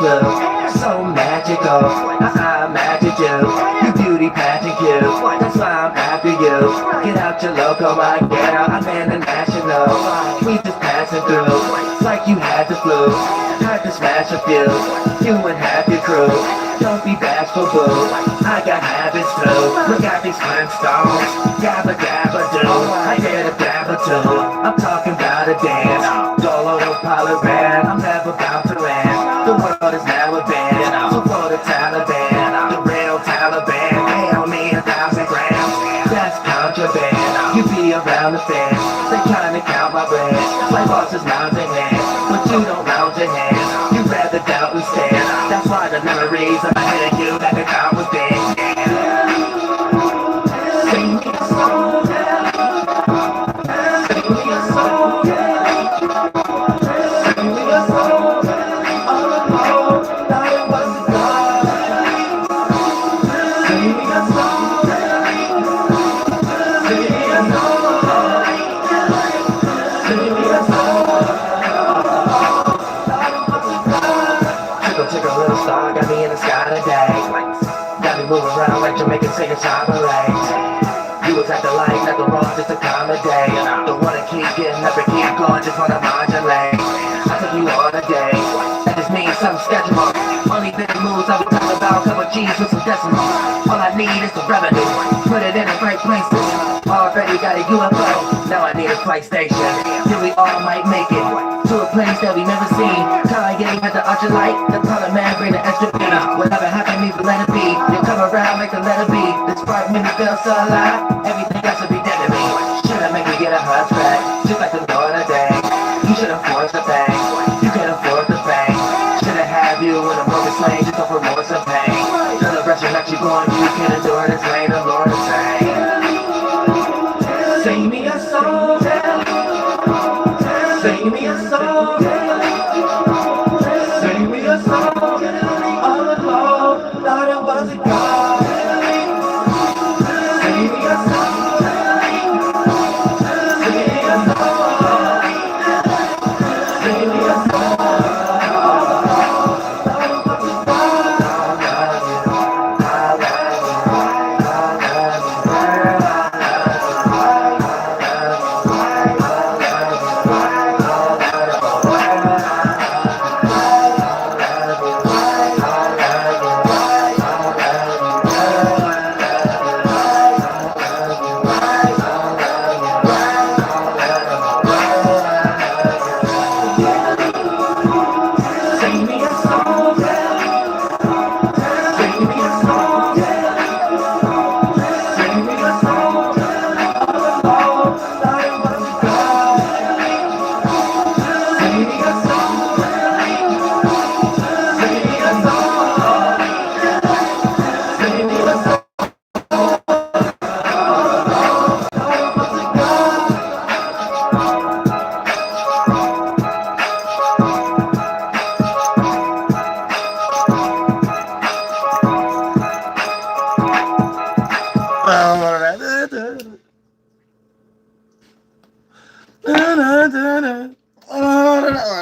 blue, so magical. I magic you, you beauty pageant you. That's why I'm after you. Get out your loco, my girl. I'm international. We just passing through, like you had the flu. Had to smash a few, you and half your crew. Don't be bashful, boo. I got habits too. Look at these Flintstones. Gabba gabba do. I did a gabba too. I'm talking about a dance. Doelowdapilotman. I'm never bound to end. The world is now a band. So for the Taliban, the real Taliban. Pay on me 1,000 grams. That's contraband. You be around the fence. They trying to count my bread. Like bosses lounging hands, but you don't lounge your hands. You rather doubt instead. That's why the memories of my head of you that the count was dead. Sing me a song, sing me a song, sing me a song. All alone, thought it was a God. Sing me a song, sing me a song, sing me a song. Took a little star, got me in the sky today. Got me moving around like Jamaican singing Chirac. You was at the light, not the wrong, just a accommodate. Don't wanna keep getting up and keep going, just wanna modulate. I took you on a day, that just means something scheduled. Only big moves I be talking about, couple G's with some decimals. All I need is the revenue, put it in the right places. Already got a UFO, now I need a flight station. Here we all might make it to a place that we never seen. Kanye had the ultralight, the color man bring the extra beat. Whatever happened, leave the letter be. You come around, make the letter be. This spark made me feel so alive. Everything else would be dead to me. Should've made me get a heart track, just like the Lord of Day. You should've forced the pain, you can't afford the pain. Should've had you in a broken slave, just for remorse and pain. Till the resurrection you going, you can't endure this way, the Lord is saying. Sing me a song, sing me a song, sing me a song. All alone, thought it was a God. Sing me a song, sing me a song, sing me a song.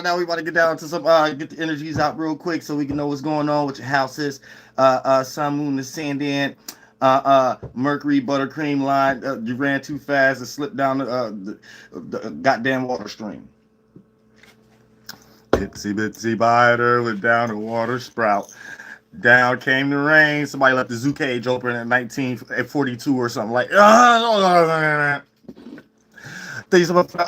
Now we about to get down to some get the energies out real quick so we can know what's going on with your houses. Sun, moon, ascendant, Mercury, buttercream line. You ran too fast and slipped down the goddamn water stream. Itsy bitsy spider went down the water spout. Down came the rain. Somebody left the zoo cage open at 1942 or something like. Thanks so much for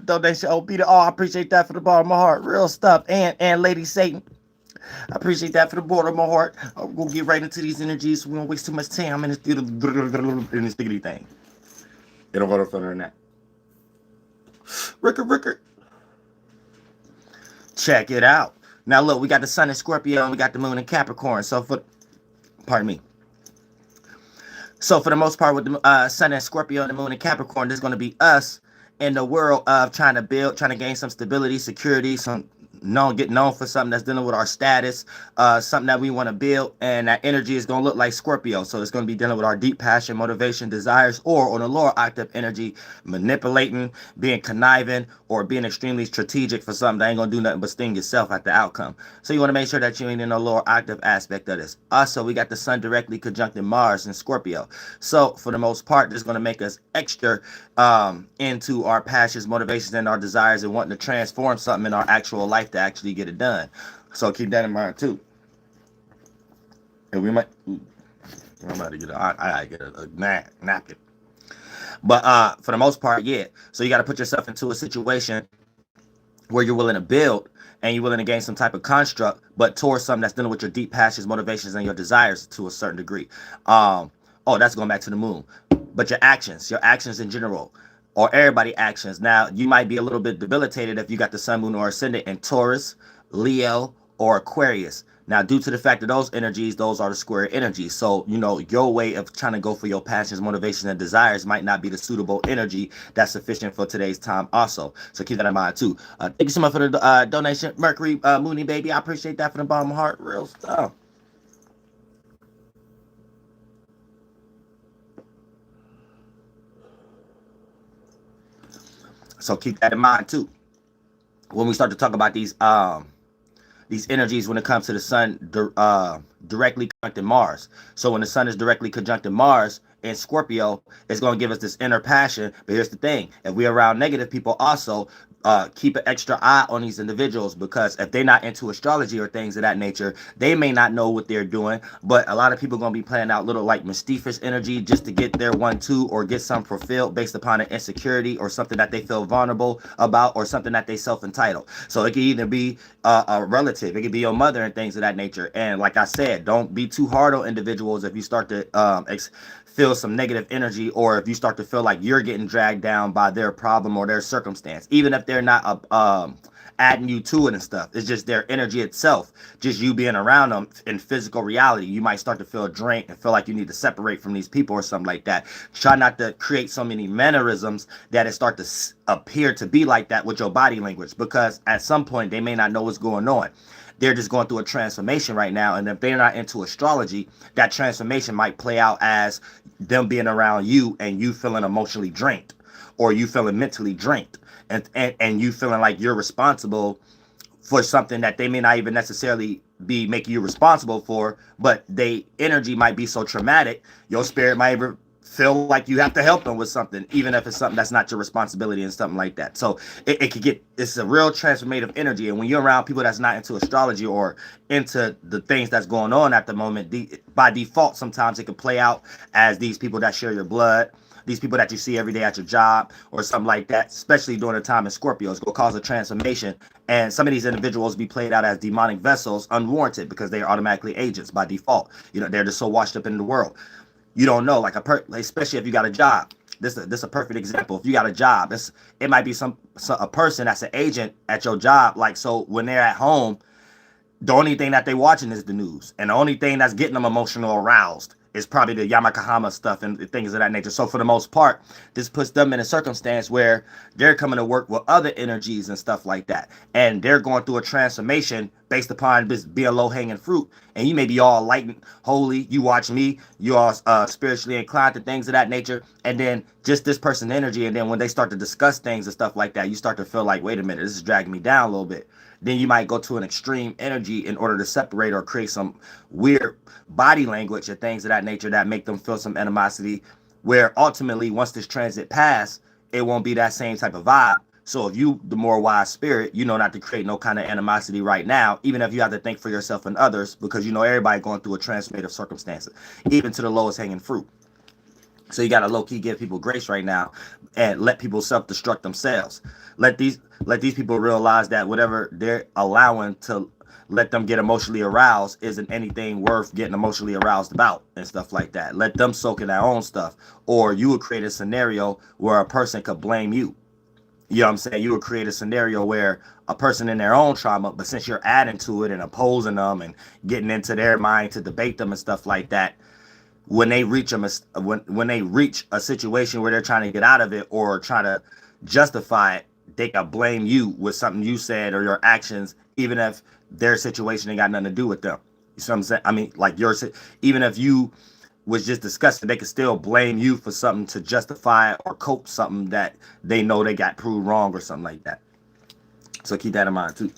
donation. Oh, Peter, I appreciate that for the bottom of my heart. Real stuff. And Lady Satan, I appreciate that for the bottom of my heart. We'll get right into these energies. We don't waste too much time in this stickity thing. It'll go further than that. Ricker. Check it out. Now look, we got the sun in Scorpio and we got the moon in Capricorn. So for the most part, with the sun in Scorpio and the moon in Capricorn, there's going to be us in the world of trying to gain some stability, security, some get known for something that's dealing with our status, something that we want to build, and that energy is going to look like Scorpio. So it's going to be dealing with our deep passion, motivation, desires, or on a lower octave energy, manipulating, being conniving, or being extremely strategic for something that ain't going to do nothing but sting yourself at the outcome. So you want to make sure that you ain't in a lower octave aspect of this. Also, we got the sun directly conjuncting Mars in Scorpio. So for the most part, this is going to make us extra into our passions, motivations, and our desires, and wanting to transform something in our actual life to actually get it done. So keep that in mind too. And we might, I'm about to get I get a napkin. But for the most part, yeah. So you got to put yourself into a situation where you're willing to build and you're willing to gain some type of construct, but towards something that's dealing with your deep passions, motivations, and your desires to a certain degree. Oh, that's going back to the moon. But your actions in general, or everybody actions. Now, you might be a little bit debilitated if you got the sun, moon, or ascendant in Taurus, Leo, or Aquarius. Now, due to the fact that those energies, those are the square energies. So, you know, your way of trying to go for your passions, motivations, and desires might not be the suitable energy that's sufficient for today's time also. So keep that in mind too. Thank you so much for the donation, Mercury Mooney baby. I appreciate that from the bottom of my heart. Real stuff. So keep that in mind too. When we start to talk about these energies when it comes to the sun directly conjuncting Mars. So when the sun is directly conjuncting Mars in Scorpio, it's going to give us this inner passion. But here's the thing. If we're around negative people also, keep an extra eye on these individuals, because if they're not into astrology or things of that nature, they may not know what they're doing. But a lot of people are going to be playing out little like mischievous energy just to get their 1-2 or get some fulfilled based upon an insecurity or something that they feel vulnerable about, or something that they self-entitled. So it could either be a relative, it could be your mother and things of that nature. And like I said, don't be too hard on individuals if you start to feel some negative energy, or if you start to feel like you're getting dragged down by their problem or their circumstance, even if they're not adding you to it and stuff. It's just their energy itself, just you being around them in physical reality. You might start to feel drained and feel like you need to separate from these people or something like that. Try not to create so many mannerisms that it start to appear to be like that with your body language, because at some point they may not know what's going on. They're just going through a transformation right now. And if they're not into astrology, that transformation might play out as them being around you and you feeling emotionally drained, or you feeling mentally drained, and you feeling like you're responsible for something that they may not even necessarily be making you responsible for, but they energy might be so traumatic, your spirit might even feel like you have to help them with something, even if it's something that's not your responsibility and something like that. So it could get, it's a real transformative energy. And when you're around people that's not into astrology or into the things that's going on at the moment, by default, sometimes it can play out as these people that share your blood, these people that you see every day at your job or something like that, especially during the time in Scorpio. It's going to cause a transformation. And some of these individuals be played out as demonic vessels, unwarranted, because they are automatically agents by default. You know, they're just so washed up in the world. You don't know, like especially if you got a job. This is a perfect example. If you got a job, it might be a person that's an agent at your job. Like, so when they're at home, the only thing that they watching is the news, and the only thing that's getting them emotional aroused is probably the Yamakahama stuff and things of that nature. So for the most part, this puts them in a circumstance where they're coming to work with other energies and stuff like that. And they're going through a transformation based upon this being low-hanging fruit. And you may be all light and holy. You watch me. You all spiritually inclined to things of that nature. And then just this person's energy. And then when they start to discuss things and stuff like that, you start to feel like, wait a minute, this is dragging me down a little bit. Then you might go to an extreme energy in order to separate or create some weird body language and things of that nature that make them feel some animosity, where ultimately once this transit pass, it won't be that same type of vibe. So if you, the more wise spirit, you know not to create no kind of animosity right now, even if you have to think for yourself and others, because you know everybody going through a transformative circumstances, even to the lowest hanging fruit. So you got to low-key give people grace right now and let people self-destruct themselves. Let these people realize that whatever they're allowing to let them get emotionally aroused isn't anything worth getting emotionally aroused about and stuff like that. Let them soak in their own stuff. Or you would create a scenario where a person could blame you. You know what I'm saying? You would create a scenario where a person in their own trauma, but since you're adding to it and opposing them and getting into their mind to debate them and stuff like that, when they reach a situation where they're trying to get out of it or try to justify it, they can blame you with something you said or your actions, even if their situation ain't got nothing to do with them. You see what I'm saying? I mean, like even if you was just discussing, they could still blame you for something to justify or cope something that they know they got proved wrong or something like that. So keep that in mind too.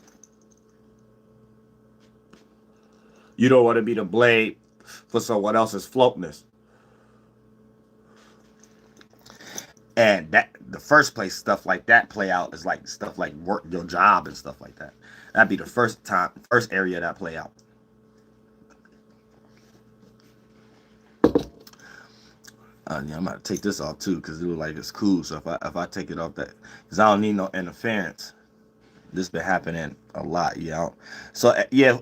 You don't want to be the blade for someone else's floatness. And that the first place stuff like that play out is like stuff like work, your job and stuff like that. That'd be the first area that play out. Yeah, I'm about to take this off too because it was like it's cool. So if I take it off that, because I don't need no interference. This been happening a lot, yeah. So yeah,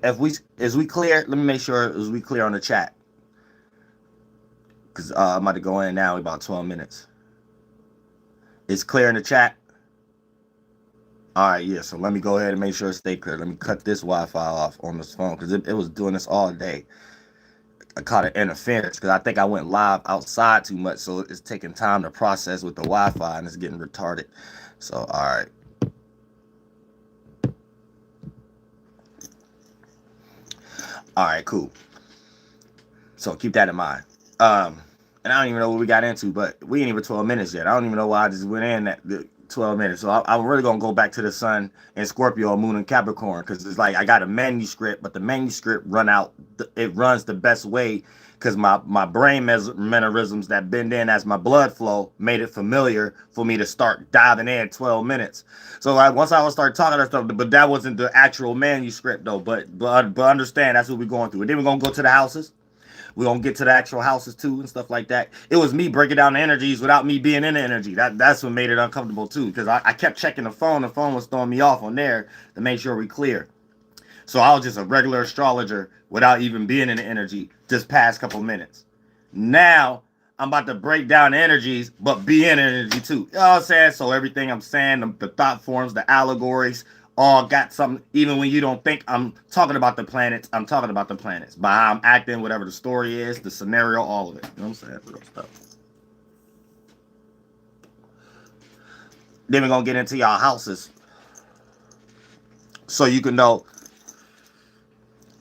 is we clear? Let me make sure is we clear on the chat because I'm about to go in now in about 12 minutes. It's clear in the chat. All right, yeah. So let me go ahead and make sure it stay clear. Let me cut this Wi-Fi off on this phone because it was doing this all day. I caught an interference because I think I went live outside too much, so it's taking time to process with the Wi-Fi and it's getting retarded. So all right. All right, cool. So keep that in mind. And I don't even know what we got into, but we ain't even 12 minutes yet. I don't even know why I just went in that 12 minutes. So I'm really going to go back to the sun and Scorpio, moon and Capricorn, because it's like I got a manuscript, but the manuscript it runs the best way because my brain mannerisms that bend in as my blood flow made it familiar for me to start diving in 12 minutes. So like once I would start talking that stuff, but that wasn't the actual manuscript though. But understand that's what we're going through. And then we're going to go to the houses. We're going to get to the actual houses too and stuff like that. It was me breaking down the energies without me being in the energy. That's what made it uncomfortable too, because I kept checking the phone. The phone was throwing me off on there to make sure we clear. So I was just a regular astrologer without even being in the energy this past couple minutes. Now I'm about to break down the energies, but be in energy too. You know what I'm saying? So everything I'm saying, the thought forms, the allegories, all got something. Even when you don't think I'm talking about the planets, I'm talking about the planets. By how I'm acting, whatever the story is, the scenario, all of it. You know what I'm saying? Real stuff. Then we're going to get into y'all houses. So you can know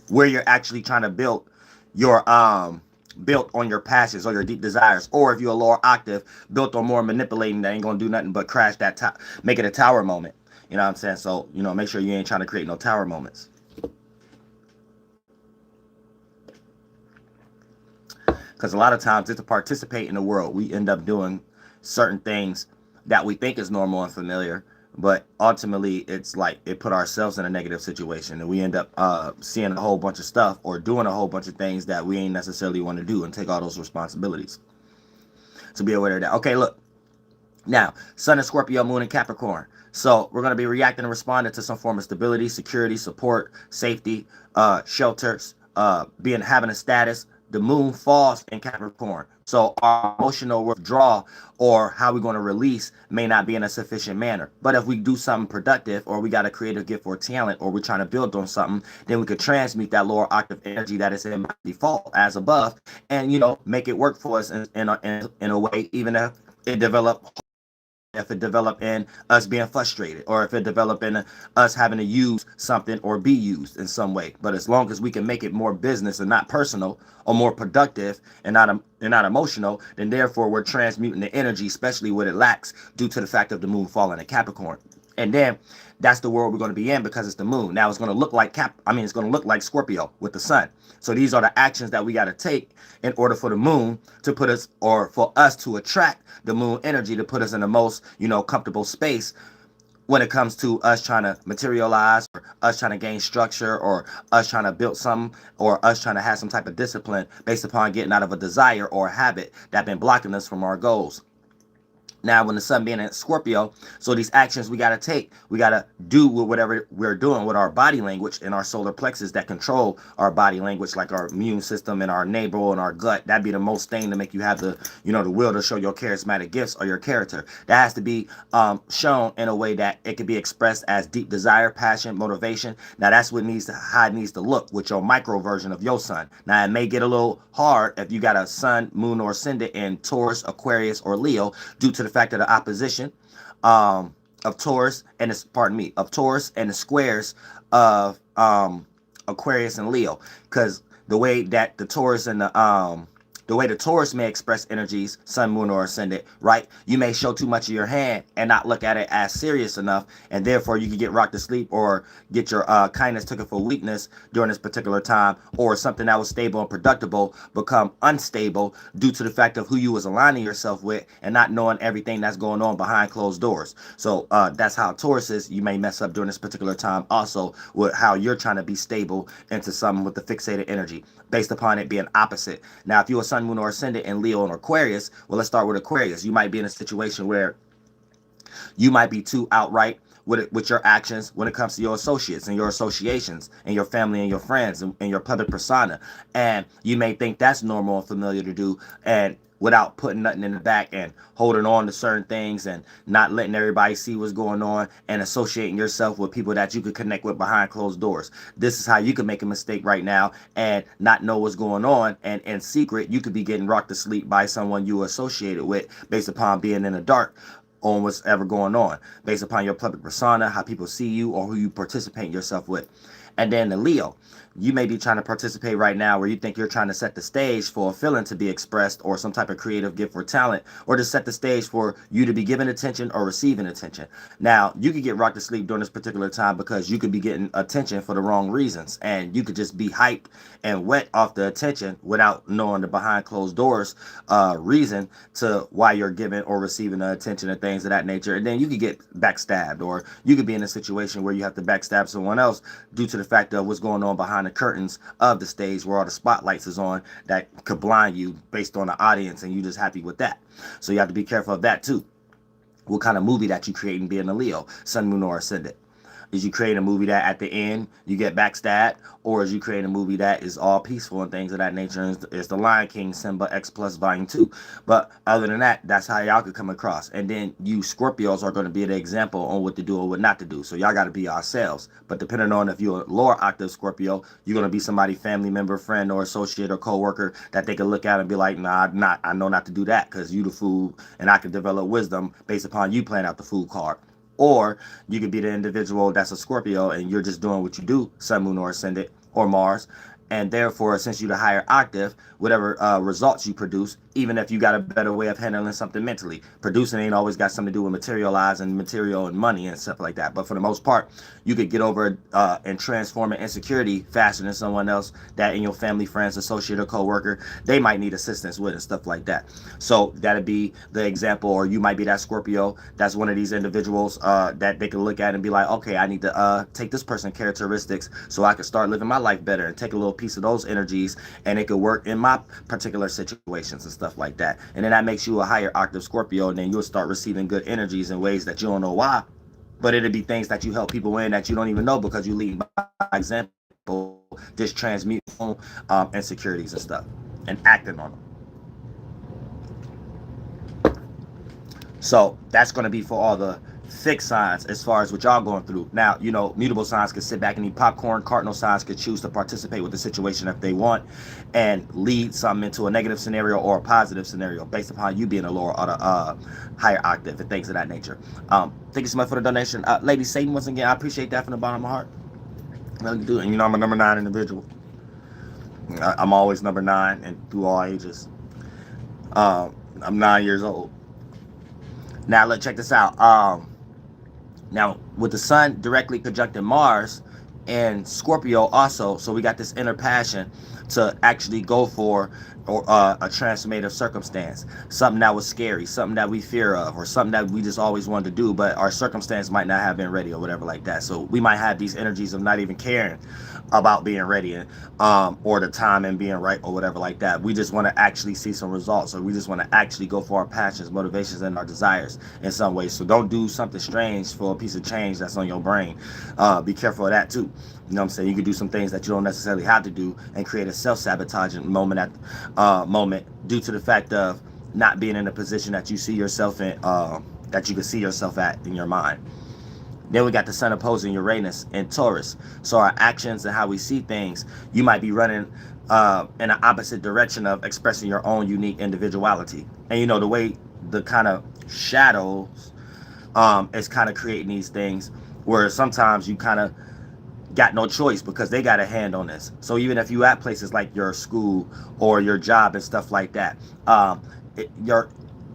where you're actually trying to build your built on your passions or your deep desires, or if you're a lower octave, built on more manipulating that ain't gonna do nothing but crash that make it a tower moment. You know what I'm saying? So, you know, make sure you ain't trying to create no tower moments. Because a lot of times, just to participate in the world, we end up doing certain things that we think is normal and familiar, but ultimately it's like it put ourselves in a negative situation, and we end up seeing a whole bunch of stuff or doing a whole bunch of things that we ain't necessarily want to do and take all those responsibilities. So be aware of that. Okay, look. Now, Sun and Scorpio, Moon and Capricorn. So we're going to be reacting and responding to some form of stability, security, support, safety, shelters, having a status. The moon falls in Capricorn. So our emotional withdrawal or how we're going to release may not be in a sufficient manner. But if we do something productive, or we got a creative gift or talent, or we're trying to build on something, then we could transmute that lower octave energy that is in default as above and, you know, make it work for us in a way, even if it developed. If it developed in us being frustrated, or if it developed in us having to use something or be used in some way. But as long as we can make it more business and not personal, or more productive and not emotional, then therefore we're transmuting the energy, especially what it lacks due to the fact of the moon falling in Capricorn. And then that's the world we're going to be in because it's the moon. Now it's going to look like it's going to look like Scorpio with the sun. So these are the actions that we got to take in order for the moon to put us, or for us to attract the moon energy to put us in the most, you know, comfortable space when it comes to us trying to materialize, or us trying to gain structure, or us trying to build something, or us trying to have some type of discipline based upon getting out of a desire or a habit that been blocking us from our goals. Now, when the sun being in Scorpio, so these actions we got to take, we got to do with whatever we're doing with our body language and our solar plexus that control our body language, like our immune system and our navel and our gut. That'd be the most thing to make you have the, you know, the will to show your charismatic gifts or your character. That has to be shown in a way that it can be expressed as deep desire, passion, motivation. Now, that's what how it needs to look with your micro version of your sun. Now, it may get a little hard if you got a sun, moon, or ascendant in Taurus, Aquarius, or Leo due to the fact of the opposition, of Taurus and of Taurus and the squares of Aquarius and Leo, because the way that the way the Taurus may express energies, sun, moon, or ascendant, right? You may show too much of your hand and not look at it as serious enough, and therefore you can get rocked to sleep or get your kindness taken for weakness during this particular time, or something that was stable and predictable become unstable due to the fact of who you was aligning yourself with and not knowing everything that's going on behind closed doors. So that's how Taurus is. You may mess up during this particular time also with how you're trying to be stable into something with the fixated energy based upon it being opposite. Now, if you're a sun, moon, or ascendant in Leo and Aquarius, well, let's start with Aquarius. You might be in a situation where you might be too outright with your actions when it comes to your associates and your associations and your family and your friends and your public persona. And you may think that's normal and familiar to do, and without putting nothing in the back and holding on to certain things and not letting everybody see what's going on and associating yourself with people that you could connect with behind closed doors. This is how you can make a mistake right now and not know what's going on, and in secret you could be getting rocked to sleep by someone you associated with based upon being in the dark on what's ever going on, based upon your public persona, how people see you, or who you participate yourself with. And then the Leo, you may be trying to participate right now where you think you're trying to set the stage for a feeling to be expressed or some type of creative gift or talent, or to set the stage for you to be given attention or receiving attention. Now, you could get rocked to sleep during this particular time because you could be getting attention for the wrong reasons, and you could just be hyped and wet off the attention without knowing the behind closed doors reason to why you're giving or receiving the attention and things of that nature. And then you could get backstabbed, or you could be in a situation where you have to backstab someone else due to the fact of what's going on behind the curtains of the stage where all the spotlights is on that could blind you based on the audience, and you just happy with that. So you have to be careful of that too. What kind of movie that you creating being a Leo, sun, moon, or ascendant? Is you create a movie that at the end you get backstabbed, or is you create a movie that is all peaceful and things of that nature? It's the Lion King, Simba X Plus Volume 2. But other than that, that's how y'all could come across. And then you Scorpios are going to be the example on what to do or what not to do. So y'all got to be yourselves. But depending on if you're a lower octave Scorpio, you're going to be somebody, family member, friend, or associate or co-worker that they can look at and be like, nah, I know not to do that because you the fool, and I can develop wisdom based upon you playing out the fool card. Or you could be the individual that's a Scorpio and you're just doing what you do, sun, moon, or ascendant, or Mars. And therefore, since you're the higher octave, whatever results you produce, even if you got a better way of handling something mentally, producing ain't always got something to do with materializing material and money and stuff like that. But for the most part, you could get over and transform an insecurity faster than someone else that in your family, friends, associate, or co-worker, they might need assistance with and stuff like that. So that'd be the example. Or you might be that Scorpio that's one of these individuals that they can look at and be like, okay, I need to take this person's characteristics so I can start living my life better, and take a little piece of those energies, and it could work in my particular situations and stuff like that. And then that makes you a higher octave Scorpio, and then you'll start receiving good energies in ways that you don't know why, but it'll be things that you help people in that you don't even know because you lead by example, just transmute insecurities and stuff and acting on them. So that's going to be for all the fixed signs as far as what y'all going through. Now, you know, mutable signs can sit back and eat popcorn. Cardinal signs could choose to participate with the situation if they want and lead something into a negative scenario or a positive scenario based upon you being a lower or the higher octave and things of that nature. Thank you so much for the donation. Lady Satan, once again, I appreciate that from the bottom of my heart. Really do. And you know, I'm a number 9 individual. I'm always number 9 and through all ages. I'm 9 years old. Now, let's check this out. Now, with the sun directly conjuncting Mars and Scorpio also, so we got this inner passion to actually go for a transformative circumstance, something that was scary, something that we fear of, or something that we just always wanted to do, but our circumstance might not have been ready or whatever like that. So we might have these energies of not even caring about being ready or the time and being right or whatever like that. We just want to actually see some results, or we just want to actually go for our passions, motivations, and our desires in some ways. So don't do something strange for a piece of change that's on your brain. Be careful of that too. You know what I'm saying? You can do some things that you don't necessarily have to do and create a self-sabotaging moment due to the fact of not being in a position that you see yourself in, that you can see yourself at in your mind. Then we got the sun opposing Uranus and Taurus. So our actions and how we see things, you might be running in an opposite direction of expressing your own unique individuality. And you know, the way the kind of shadows is kind of creating these things where sometimes you kind of got no choice because they got a hand on this. So even if you at places like your school or your job and stuff like that,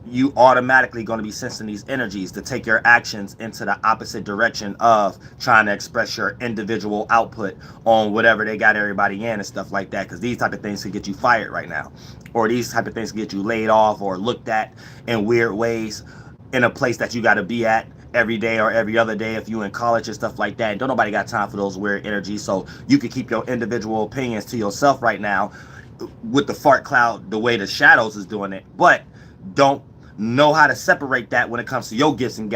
you automatically going to be sensing these energies to take your actions into the opposite direction of trying to express your individual output on whatever they got everybody in and stuff like that, because these type of things could get you fired right now, or these type of things could get you laid off or looked at in weird ways in a place that you got to be at every day or every other day if you in college and stuff like that. And don't nobody got time for those weird energies. So you can keep your individual opinions to yourself right now with the fart cloud the way the shadows is doing it, but don't know how to separate that when it comes to your gifts and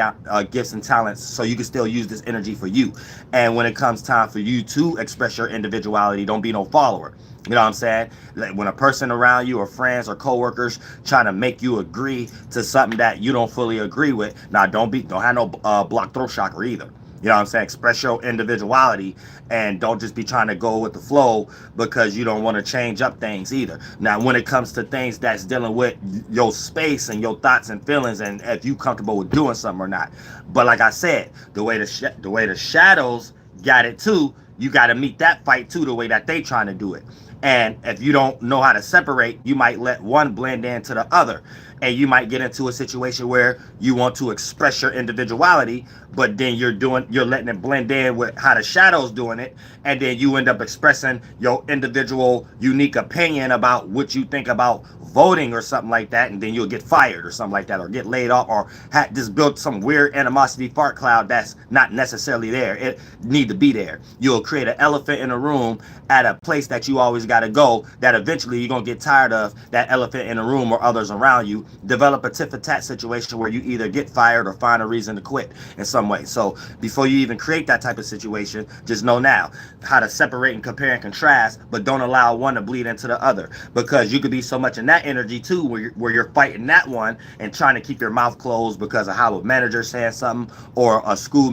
talents, so you can still use this energy for you. And when it comes time for you to express your individuality, don't be no follower. You know what I'm saying? Like when a person around you or friends or coworkers trying to make you agree to something that you don't fully agree with, now don't have no block throat chakra either. You know what I'm saying? Express your individuality and don't just be trying to go with the flow because you don't want to change up things either. Now, when it comes to things that's dealing with your space and your thoughts and feelings and if you comfortable with doing something or not. But like I said, the way the shadows got it too, you got to meet that fight too the way that they trying to do it. And if you don't know how to separate, you might let one blend into the other. And you might get into a situation where you want to express your individuality, but then you're letting it blend in with how the shadow's doing it. And then you end up expressing your individual unique opinion about what you think about voting or something like that. And then you'll get fired or something like that, or get laid off, or just build some weird animosity fart cloud that's not necessarily there. It need to be there. You'll create an elephant in a room at a place that you always got to go, that eventually you're going to get tired of that elephant in the room or others around you. Develop a tit for tat situation where you either get fired or find a reason to quit in some way. So before you even create that type of situation, just know now how to separate and compare and contrast, but don't allow one to bleed into the other, because you could be so much in that energy too where you're fighting that one and trying to keep your mouth closed because of how a manager saying something or a school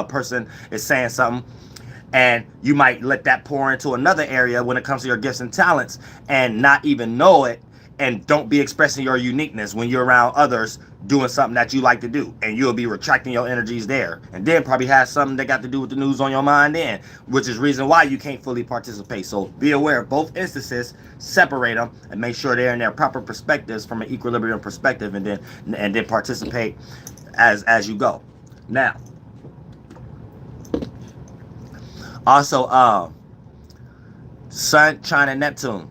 person is saying something. And you might let that pour into another area when it comes to your gifts and talents and not even know it, and don't be expressing your uniqueness when you're around others doing something that you like to do, and you'll be retracting your energies there, and then probably have something that got to do with the news on your mind then, which is reason why you can't fully participate. So be aware of both instances, separate them, and make sure they're in their proper perspectives from an equilibrium perspective, and then participate as you go. Now, also, Sun, Trine, and Neptune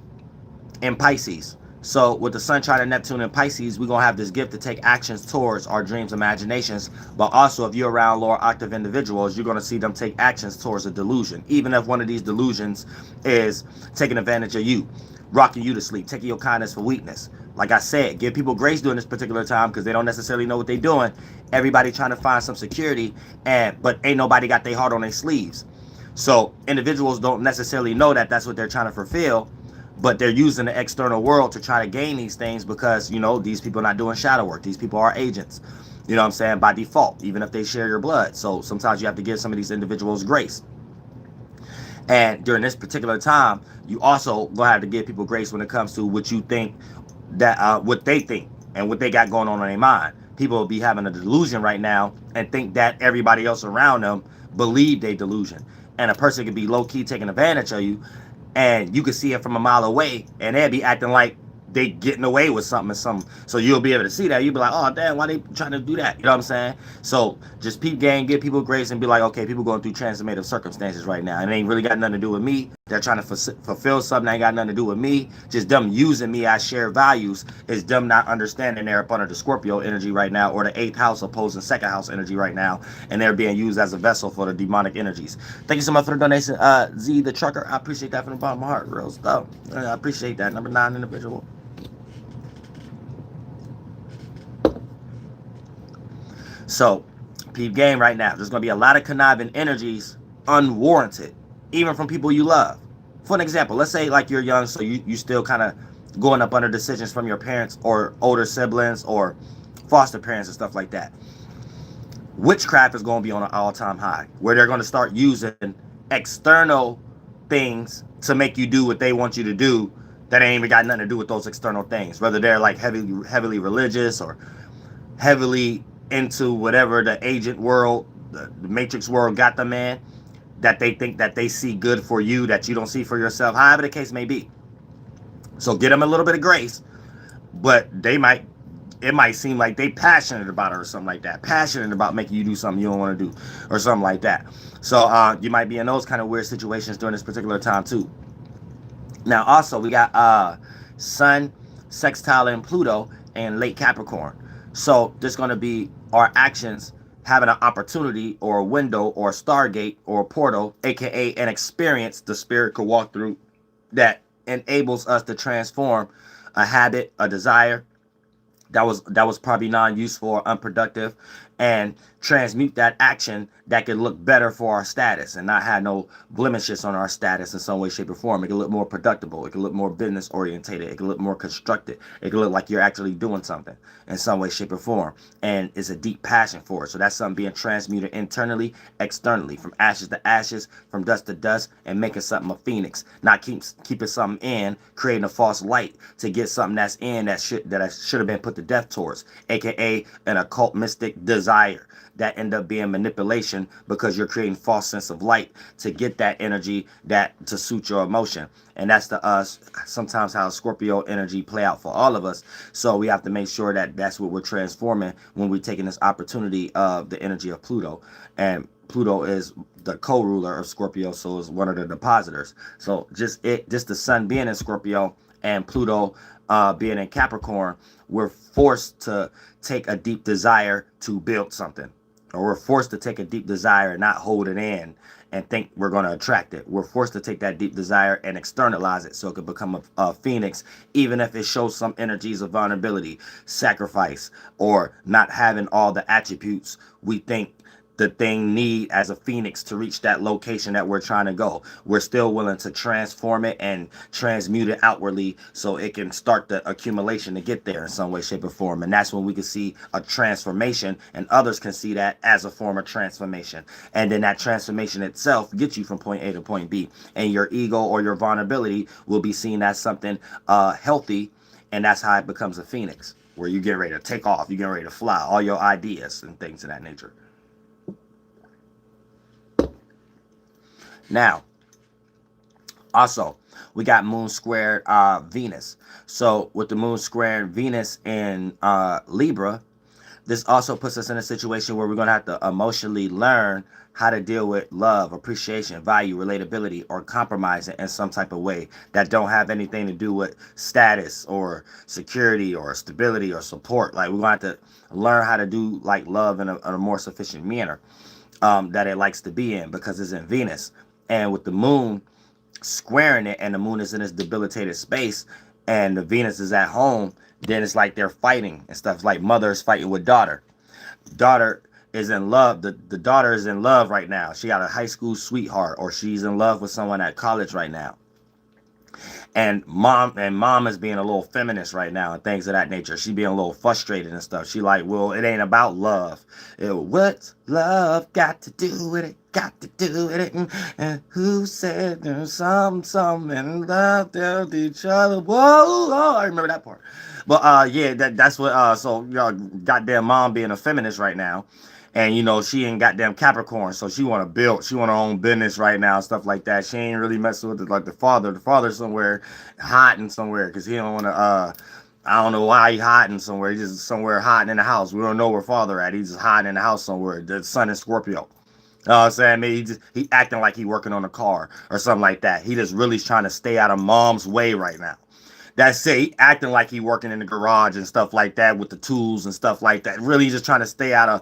in Pisces. So with the Sun, Trine, and Neptune in Pisces, we're going to have this gift to take actions towards our dreams, imaginations. But also, if you're around lower octave individuals, you're going to see them take actions towards a delusion. Even if one of these delusions is taking advantage of you, rocking you to sleep, taking your kindness for weakness. Like I said, give people grace during this particular time because they don't necessarily know what they're doing. Everybody trying to find some security, but ain't nobody got their heart on their sleeves. So individuals don't necessarily know that that's what they're trying to fulfill, but they're using the external world to try to gain these things because, you know, these people are not doing shadow work. These people are agents, you know what I'm saying, by default, even if they share your blood. So sometimes you have to give some of these individuals grace. And during this particular time, you also gonna have to give people grace when it comes to what you think that what they think and what they got going on in their mind. People will be having a delusion right now and think that everybody else around them believe they delusion. And a person could be low-key taking advantage of you, and you can see it from a mile away, and they'll be acting like they getting away with something. So you'll be able to see that. You'll be like, oh, damn, why they trying to do that? You know what I'm saying? So just peep game, give people grace, and be like, okay, people going through transformative circumstances right now. And it ain't really got nothing to do with me. They're trying to fulfill something that ain't got nothing to do with me. Just them using me as shared values is them not understanding they're up under the Scorpio energy right now, or the 8th house opposing 2nd house energy right now, and they're being used as a vessel for the demonic energies. Thank you so much for the donation, Z the Trucker. I appreciate that from the bottom of my heart. Real stuff. I appreciate that. Number 9 individual. So, peep game right now. There's going to be a lot of conniving energies, unwarranted, even from people you love. For an example, let's say like you're young, so you still kind of going up under decisions from your parents or older siblings or foster parents and stuff like that. Witchcraft is going to be on an all-time high, where they're going to start using external things to make you do what they want you to do that ain't even got nothing to do with those external things, whether they're like heavily religious or heavily into whatever the agent world, the matrix world got them in, that they think that they see good for you that you don't see for yourself, however the case may be. So get them a little bit of grace, but it might seem like they passionate about it or something like that, passionate about making you do something you don't want to do or something like that. So you might be in those kind of weird situations during this particular time too. Now also we got Sun, sextile, and Pluto in late Capricorn. So there's going to be our actions having an opportunity or a window or a stargate or a portal, aka an experience the spirit could walk through that enables us to transform a habit, a desire that was probably non-useful or unproductive, and transmute that action that could look better for our status and not have no blemishes on our status in some way, shape, or form. It can look more productive. It can look more business orientated. It can look more constructed. It can look like you're actually doing something in some way, shape, or form, and it's a deep passion for it. So that's something being transmuted internally, externally, from ashes to ashes, from dust to dust, and making something a phoenix. Not keeping something in, creating a false light to get something that's in that should have been put to death towards, aka an occult mystic desire that end up being manipulation, because you're creating false sense of light to get that energy that to suit your emotion. And that's the sometimes how Scorpio energy play out for all of us. So we have to make sure that that's what we're transforming when we're taking this opportunity of the energy of Pluto. And Pluto is the co-ruler of Scorpio, so is one of the depositors. So just the sun being in Scorpio and Pluto being in Capricorn, we're forced to take a deep desire to build something, or we're forced to take a deep desire and not hold it in and think we're going to attract it. We're forced to take that deep desire and externalize it so it can become a phoenix, even if it shows some energies of vulnerability, sacrifice, or not having all the attributes we think the thing need as a phoenix to reach that location that we're trying to go. We're still willing to transform it and transmute it outwardly so it can start the accumulation to get there in some way, shape, or form. And that's when we can see a transformation, and others can see that as a form of transformation. And then that transformation itself gets you from point A to point B. And your ego or your vulnerability will be seen as something healthy, and that's how it becomes a phoenix, where you get ready to take off, you get ready to fly, all your ideas and things of that nature. Now, also, we got moon squared Venus. So with the moon squared Venus in Libra, this also puts us in a situation where we're going to have to emotionally learn how to deal with love, appreciation, value, relatability, or compromising in some type of way that don't have anything to do with status or security or stability or support. Like, we're going to have to learn how to do like love in a more sufficient manner that it likes to be in, because it's in Venus. And with the moon squaring it, and the moon is in this debilitated space, and the Venus is at home, then it's like they're fighting and stuff. Like mother is fighting with daughter. Daughter is in love. The daughter is in love right now. She got a high school sweetheart, or she's in love with someone at college right now. And mom is being a little feminist right now and things of that nature. She being a little frustrated and stuff. She like, well, it ain't about love. What's love got to do with it? Got to do with it. And who said there's some and love with each other? Whoa, I remember that part. But yeah, that's what so y'all goddamn mom being a feminist right now. And, you know, she ain't goddamn Capricorn, so she want to build, she want her own business right now, stuff like that. She ain't really messing with like the father. The father's somewhere hiding somewhere, because he don't want to, I don't know why he hiding somewhere. He's just somewhere hiding in the house. We don't know where father at. He's just hiding in the house somewhere. The sun is Scorpio. You know what I'm saying? Maybe he acting like he working on a car or something like that. He just really trying to stay out of mom's way right now. That's it. He acting like he working in the garage and stuff like that with the tools and stuff like that. Really just trying to stay out of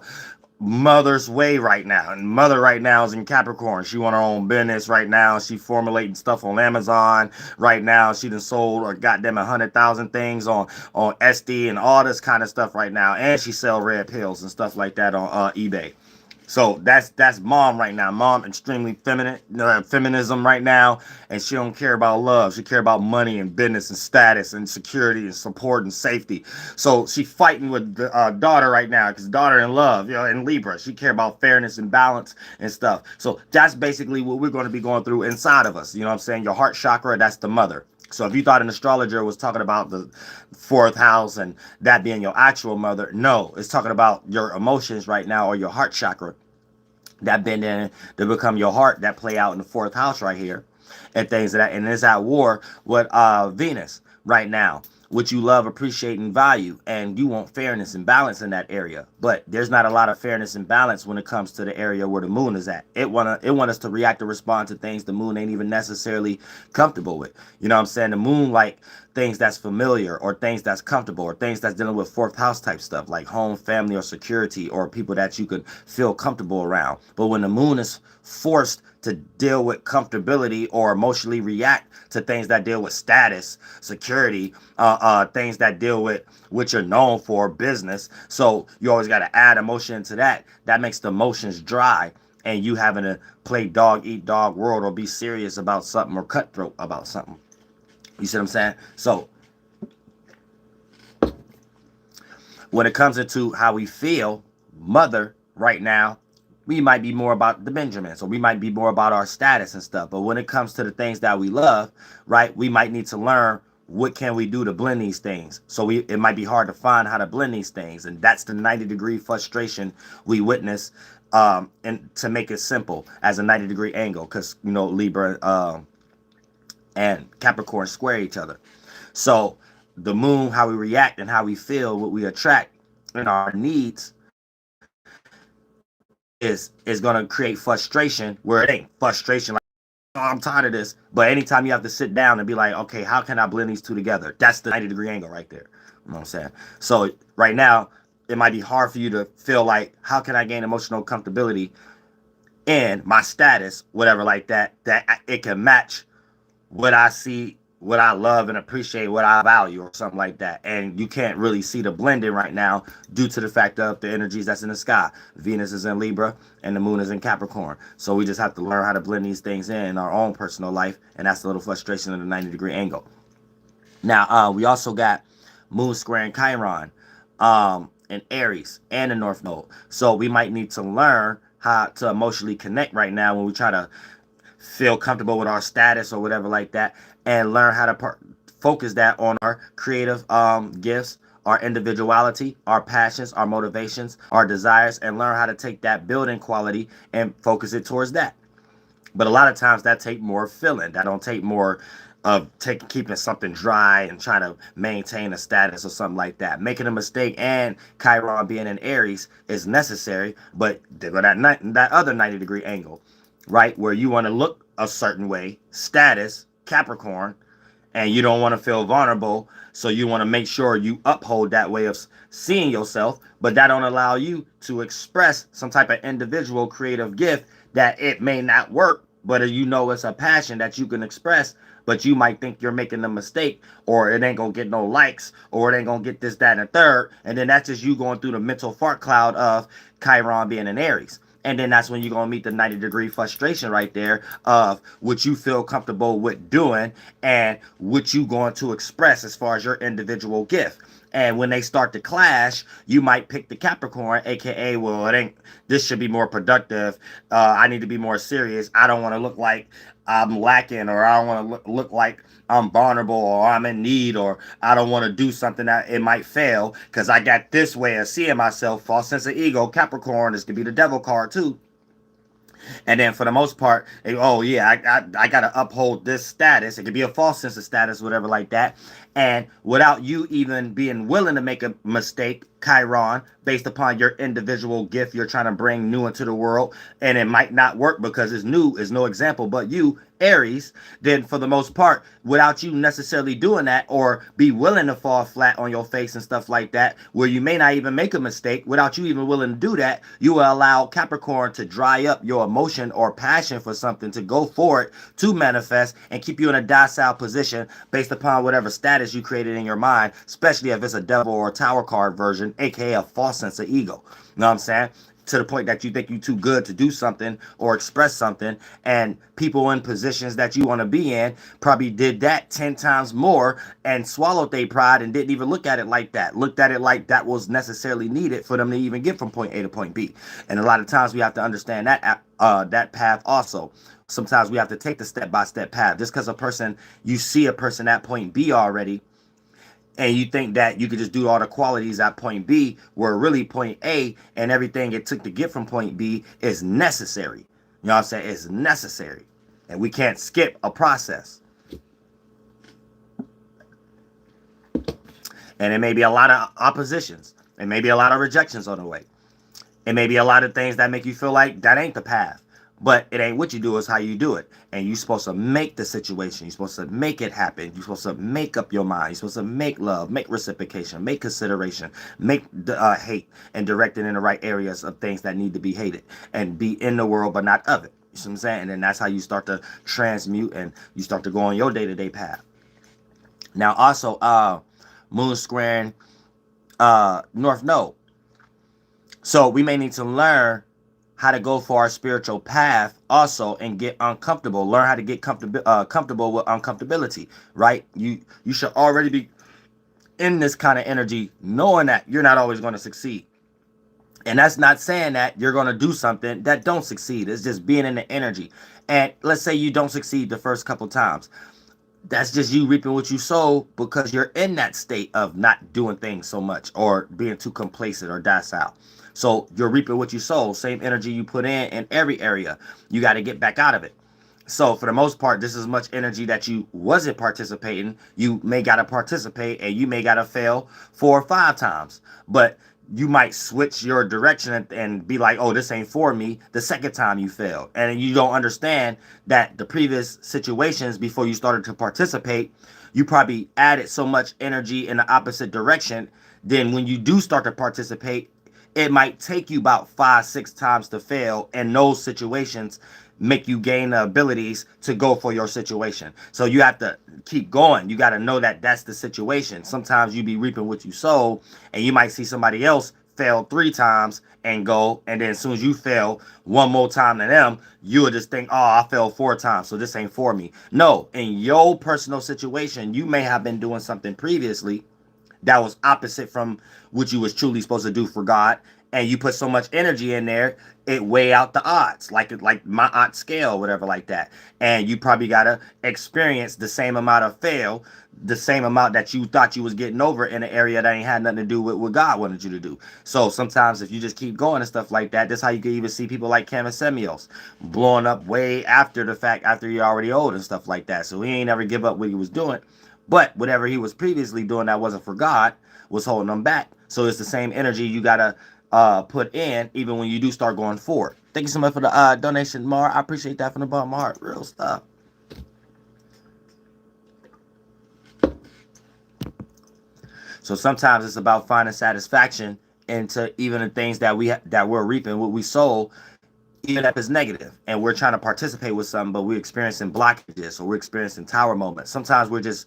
mother's way right now. And mother right now is in Capricorn. She want her own business right now. She formulating stuff on Amazon right now. She done sold a goddamn 100,000 things on SD and all this kind of stuff right now. And she sell red pills and stuff like that on eBay. So that's mom right now. Mom extremely feminine, feminism right now, and she don't care about love. She care about money and business and status and security and support and safety. So she fighting with the daughter right now, because daughter in love, you know, in Libra. She care about fairness and balance and stuff. So that's basically what we're going to be going through inside of us. You know what I'm saying? Your heart chakra, that's the mother. So if you thought an astrologer was talking about the fourth house and that being your actual mother, no, it's talking about your emotions right now, or your heart chakra that bend in to become your heart, that play out in the fourth house right here, and things of that. And it's at war with Venus right now, which you love, appreciate, and value, and you want fairness and balance in that area. But there's not a lot of fairness and balance when it comes to the area where the moon is at. It want us to react and respond to things the moon ain't even necessarily comfortable with. You know what I'm saying? The moon like things that's familiar, or things that's comfortable, or things that's dealing with fourth house type stuff, like home, family, or security, or people that you could feel comfortable around. But when the moon is forced to deal with comfortability or emotionally react to things that deal with status, security, things that deal with what you're known for, business. So you always got to add emotion into that. That makes the emotions dry, and you having to play dog eat dog world, or be serious about something, or cutthroat about something. You see what I'm saying? So when it comes into how we feel, mother right now, we might be more about the Benjamins, or we might be more about our status and stuff. But when it comes to the things that we love, right, we might need to learn what can we do to blend these things. So it might be hard to find how to blend these things. And that's the 90-degree frustration we witness, and to make it simple, as a 90-degree angle, because, you know, Libra and Capricorn square each other. So the moon, how we react and how we feel, what we attract, and our needs is going to create frustration, where it ain't frustration like, oh, I'm tired of this. But anytime you have to sit down and be like, okay, how can I blend these two together? That's the 90-degree angle right there. You know what I'm saying? So right now, it might be hard for you to feel like, how can I gain emotional comfortability in my status, whatever, like that it can match what I see, what I love and appreciate, what I value, or something like that. And you can't really see the blending right now due to the fact of the energies that's in the sky. Venus is in Libra and the moon is in Capricorn. So we just have to learn how to blend these things in our own personal life. And that's a little frustration of the 90-degree angle. Now, we also got moon squaring Chiron in Aries and the North Node. So we might need to learn how to emotionally connect right now when we try to feel comfortable with our status or whatever like that, and learn how to focus that on our creative gifts, our individuality, our passions, our motivations, our desires, and learn how to take that building quality and focus it towards that. But a lot of times that take more feeling. That don't take more of keeping something dry and trying to maintain a status or something like that. Making a mistake and Chiron being in Aries is necessary, but that other 90-degree angle, right, where you want to look a certain way, status, Capricorn, and you don't want to feel vulnerable, so you want to make sure you uphold that way of seeing yourself, but that don't allow you to express some type of individual creative gift that it may not work, but you know it's a passion that you can express, but you might think you're making a mistake, or it ain't gonna get no likes, or it ain't gonna get this, that, and a third, and then that's just you going through the mental fart cloud of Chiron being in Aries. And then that's when you're going to meet the 90-degree frustration right there of what you feel comfortable with doing and what you going to express as far as your individual gift. And when they start to clash, you might pick the Capricorn, aka, well, it ain't, this should be more productive. I need to be more serious. I don't want to look like I'm lacking, or I don't want to look like I'm vulnerable, or I'm in need, or I don't want to do something that it might fail because I got this way of seeing myself. False sense of ego. Capricorn is to be the devil card too. And then for the most part, oh yeah, I got to uphold this status. It could be a false sense of status, whatever like that. And without you even being willing to make a mistake, Chiron, based upon your individual gift you're trying to bring new into the world, and it might not work because it's new, is no example, but you, Aries, then for the most part, without you necessarily doing that, or be willing to fall flat on your face and stuff like that, where you may not even make a mistake, without you even willing to do that, you will allow Capricorn to dry up your emotion or passion for something, to go for it, to manifest, and keep you in a docile position based upon whatever status you created in your mind, especially if it's a devil or a tower card version, aka a false sense of ego. You know what I'm saying? To the point that you think you're too good to do something or express something, and people in positions that you want to be in probably did that 10 times more and swallowed their pride and didn't even look at it like that. Looked at it like that was necessarily needed for them to even get from point A to point B. And a lot of times we have to understand that that path also. Sometimes we have to take the step-by-step path. Just because you see a person at point B already, and you think that you could just do all the qualities at point B, where really point A and everything it took to get from point B is necessary. You know what I'm saying? It's necessary. And we can't skip a process. And it may be a lot of oppositions. It may be a lot of rejections on the way. It may be a lot of things that make you feel like that ain't the path. But it ain't what you do, it's how you do it. And you're supposed to make the situation. You're supposed to make it happen. You're supposed to make up your mind. You're supposed to make love, make reciprocation, make consideration, make hate, and direct it in the right areas of things that need to be hated. And be in the world, but not of it. You see what I'm saying? And then that's how you start to transmute and you start to go on your day-to-day path. Now, also, moon squaring North Node. So we may need to learn how to go for our spiritual path also and get uncomfortable. Learn how to get comfortable with uncomfortability, right? You should already be in this kind of energy knowing that you're not always going to succeed. And that's not saying that you're going to do something that don't succeed. It's just being in the energy. And let's say you don't succeed the first couple times. That's just you reaping what you sow because you're in that state of not doing things so much or being too complacent or docile. So you're reaping what you sow. Same energy you put in every area. You got to get back out of it. So for the most part, this is much energy that you wasn't participating. You may got to participate and you may got to fail 4 or 5 times. But you might switch your direction and be like, oh, this ain't for me the second time you fail. And you don't understand that the previous situations before you started to participate, you probably added so much energy in the opposite direction. Then when you do start to participate, it might take you about 5, 6 times to fail, and those situations make you gain the abilities to go for your situation. So you have to keep going. You got to know that that's the situation. Sometimes you be reaping what you sow, and you might see somebody else fail 3 times and go, and then as soon as you fail one more time than them, you would just think, oh, I failed 4 times, so this ain't for me. No, in your personal situation, you may have been doing something previously that was opposite from what you was truly supposed to do for God, and you put so much energy in there, it weigh out the odds, like my odds scale, whatever like that. And you probably gotta experience the same amount of fail, the same amount that you thought you was getting over in an area that ain't had nothing to do with what God wanted you to do. So sometimes if you just keep going and stuff like that, that's how you can even see people like Kevin Samuels blowing up way after the fact, after you're already old and stuff like that. So he ain't ever give up what he was doing. But whatever he was previously doing that wasn't for God was holding him back. So it's the same energy you gotta put in even when you do start going forward. Thank you so much for the donation, Mar. I appreciate that from the bottom of my heart. Real stuff. So sometimes it's about finding satisfaction into even the things that we're reaping, what we sow, even if it's negative, and we're trying to participate with something, but we're experiencing blockages or we're experiencing tower moments. Sometimes we're just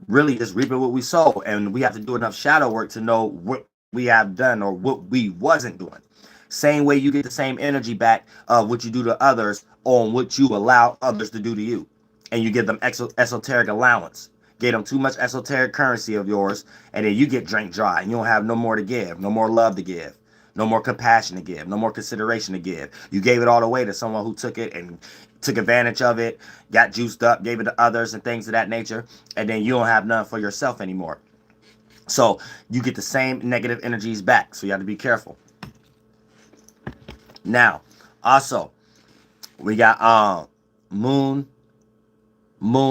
really just reaping what we sow, and we have to do enough shadow work to know what we have done or what we wasn't doing. Same way you get the same energy back of what you do to others on what you allow others to do to you, and you give them esoteric allowance. Gave them too much esoteric currency of yours, and then you get drank dry, and you don't have no more to give, no more love to give, no more compassion to give, no more consideration to give. You gave it all away to someone who took it and took advantage of it, got juiced up, gave it to others and things of that nature, and then you don't have none for yourself anymore. So you get the same negative energies back. So you have to be careful. Now, also, we got moon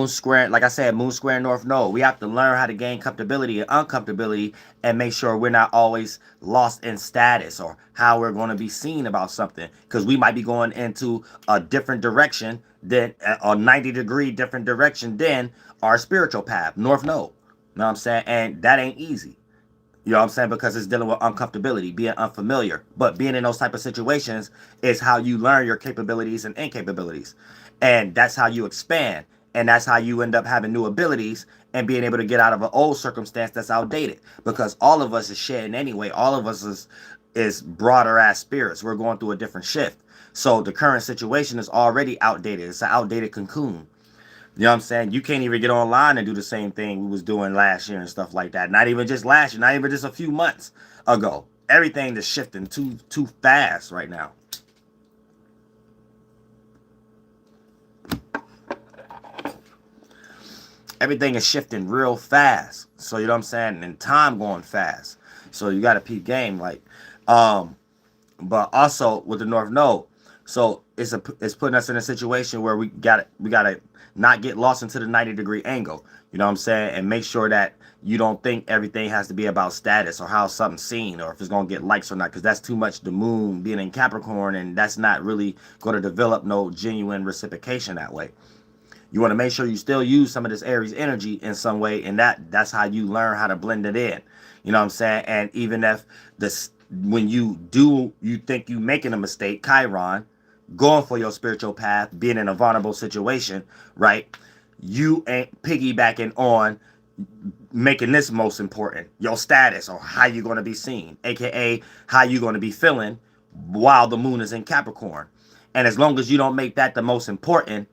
square, like I said, moon square North Node. We have to learn how to gain comfortability and uncomfortability and make sure we're not always lost in status or how we're going to be seen about something, because we might be going into a different direction than a 90-degree different direction than our spiritual path, North Node. You know what I'm saying? And that ain't easy. You know what I'm saying? Because it's dealing with uncomfortability, being unfamiliar. But being in those type of situations is how you learn your capabilities and incapabilities. And that's how you expand. And that's how you end up having new abilities and being able to get out of an old circumstance that's outdated. Because all of us is shedding anyway. All of us is broader ass spirits. We're going through a different shift. So the current situation is already outdated. It's an outdated cocoon. You know what I'm saying? You can't even get online and do the same thing we was doing last year and stuff like that. Not even just last year, not even just a few months ago. Everything is shifting too fast right now. everything is shifting real fast. So you know what I'm saying? And time going fast. So you got to peep game, like, but also with the North Node. So it's putting us in a situation where we gotta not get lost into the 90-degree angle. You know what I'm saying? And make sure that you don't think everything has to be about status or how something's seen or if it's gonna get likes or not, because that's too much the moon being in Capricorn, and that's not really going to develop no genuine reciprocation that way. You want to make sure you still use some of this Aries energy in some way, and that's how you learn how to blend it in. You know what I'm saying? And even if when you think you making a mistake, Chiron, going for your spiritual path, being in a vulnerable situation, right? You ain't piggybacking on making this most important, your status or how you're going to be seen, aka how you're going to be feeling while the moon is in Capricorn. And as long as you don't make that the most important,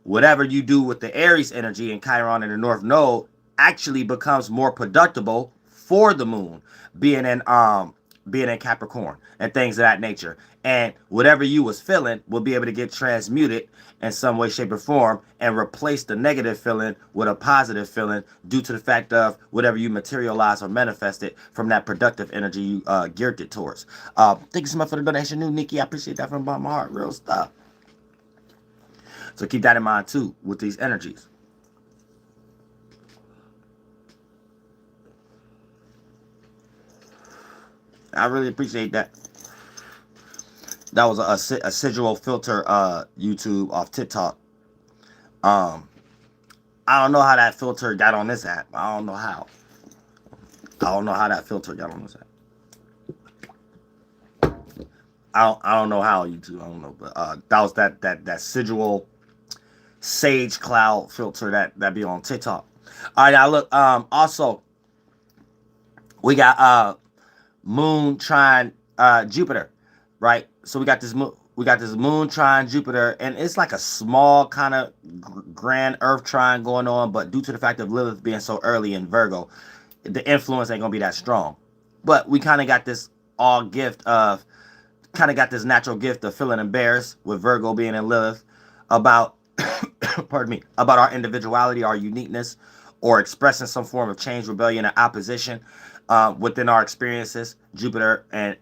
whatever you do with the Aries energy and Chiron in the North Node actually becomes more productive for the moon being in Capricorn and things of that nature. And whatever you was feeling will be able to get transmuted in some way, shape, or form and replace the negative feeling with a positive feeling due to the fact of whatever you materialize or manifested from that productive energy you geared it towards. Thank you so much for the donation, new Nikki. I appreciate that from the bottom of my heart. Real stuff. So keep that in mind too with these energies. I really appreciate that. That was a sigil filter YouTube off TikTok. I don't know how that filter got on this app. I don't know how. I don't know how that filter got on this app. I don't know how YouTube. I don't know, but that was that sigil sage cloud filter that be on TikTok. All right, now look. Also, we got moon trine Jupiter, right? So we got this moon trine Jupiter, and it's like a small kind of grand Earth trine going on, but due to the fact of Lilith being so early in Virgo, the influence ain't gonna be that strong. But we kind of got this natural gift of feeling embarrassed with Virgo being in Lilith about pardon me, about our individuality, our uniqueness, or expressing some form of change, rebellion, and opposition within our experiences. Jupiter and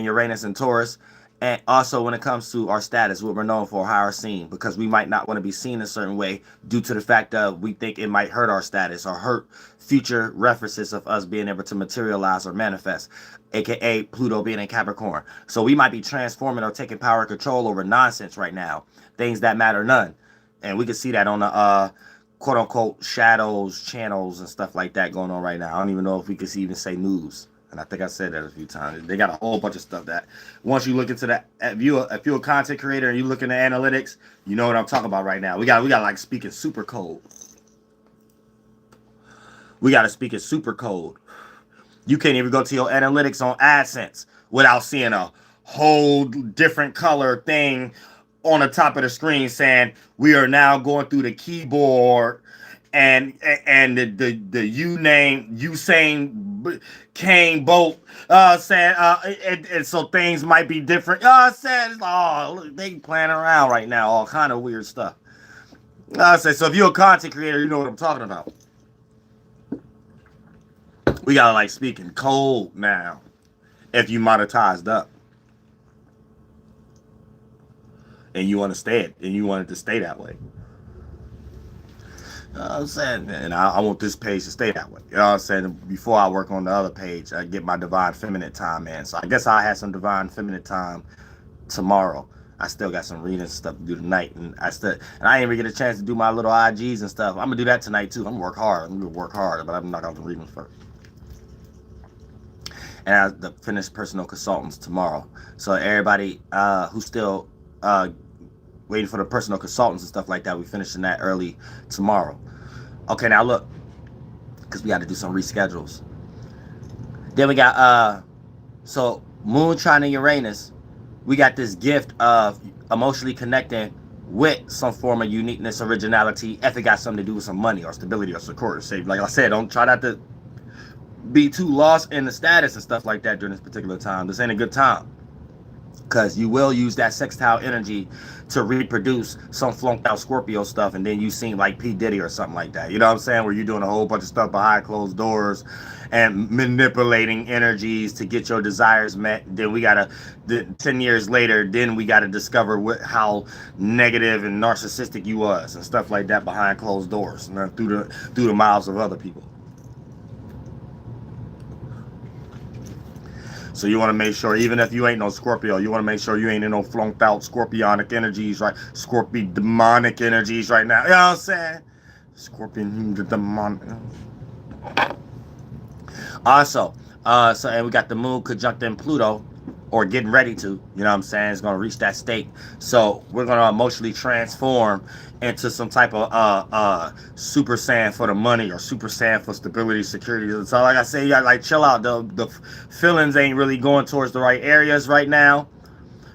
Uranus and Taurus. And also when it comes to our status, what we're known for, how we're seen, because we might not want to be seen a certain way due to the fact that we think it might hurt our status or hurt future references of us being able to materialize or manifest, aka Pluto being in Capricorn. So we might be transforming or taking power and control over nonsense right now, things that matter none. And we can see that on the quote unquote shadows channels and stuff like that going on right now. I don't even know if we could even say news. And I think I said that a few times. They got a whole bunch of stuff that once you look into that, if you're a content creator and you look into analytics, you know what I'm talking about right now. We got like speaking super code. We got to speak in super code. You can't even go to your analytics on AdSense without seeing a whole different color thing on the top of the screen saying we are now going through the keyboard and the Usain Kane bolt saying and so things might be different. Said look, they playing around right now, all kind of weird stuff. So if you're a content creator, you know what I'm talking about. We gotta like speak in code now if you monetized up. And you want to stay it, and you want it to stay that way. You know what I'm saying? And I want this page to stay that way. You know what I'm saying? Before I work on the other page, I get my divine feminine time in. So I guess I'll have some divine feminine time tomorrow. I still got some reading stuff to do tonight, and I didn't even get a chance to do my little IGs and stuff. I'm gonna do that tonight too. I'm gonna work hard. But I'm not gonna read them first. And I have to finish personal consultants tomorrow. So everybody who's still waiting for the personal consultants and stuff like that, we finishing that early tomorrow. Okay, now look, because we got to do some reschedules. Then we got so Moon trine Uranus. We got this gift of emotionally connecting with some form of uniqueness, originality, if it got something to do with some money or stability or security. Like I said, don't try not to be too lost in the status and stuff like that during this particular time. This ain't a good time. Because you will use that sextile energy to reproduce some flunked out Scorpio stuff, and then you seem like P. Diddy or something like that. You know what I'm saying? Where you're doing a whole bunch of stuff behind closed doors and manipulating energies to get your desires met. Then we gotta, 10 years later, then we gotta discover how negative and narcissistic you was and stuff like that behind closed doors and then through the mouths of other people. So you want to make sure, even if you ain't no Scorpio, you want to make sure you ain't in no flunked out scorpionic energies, right? Scorpio demonic energies right now. You know what I'm saying? Scorpion demonic. Also, and we got the moon conjuncting Pluto, or getting ready to, you know what I'm saying? It's going to reach that state. So we're going to emotionally transform into some type of Super Saiyan for the money, or Super Saiyan for stability, security. So like I say, you got to like chill out. The feelings ain't really going towards the right areas right now.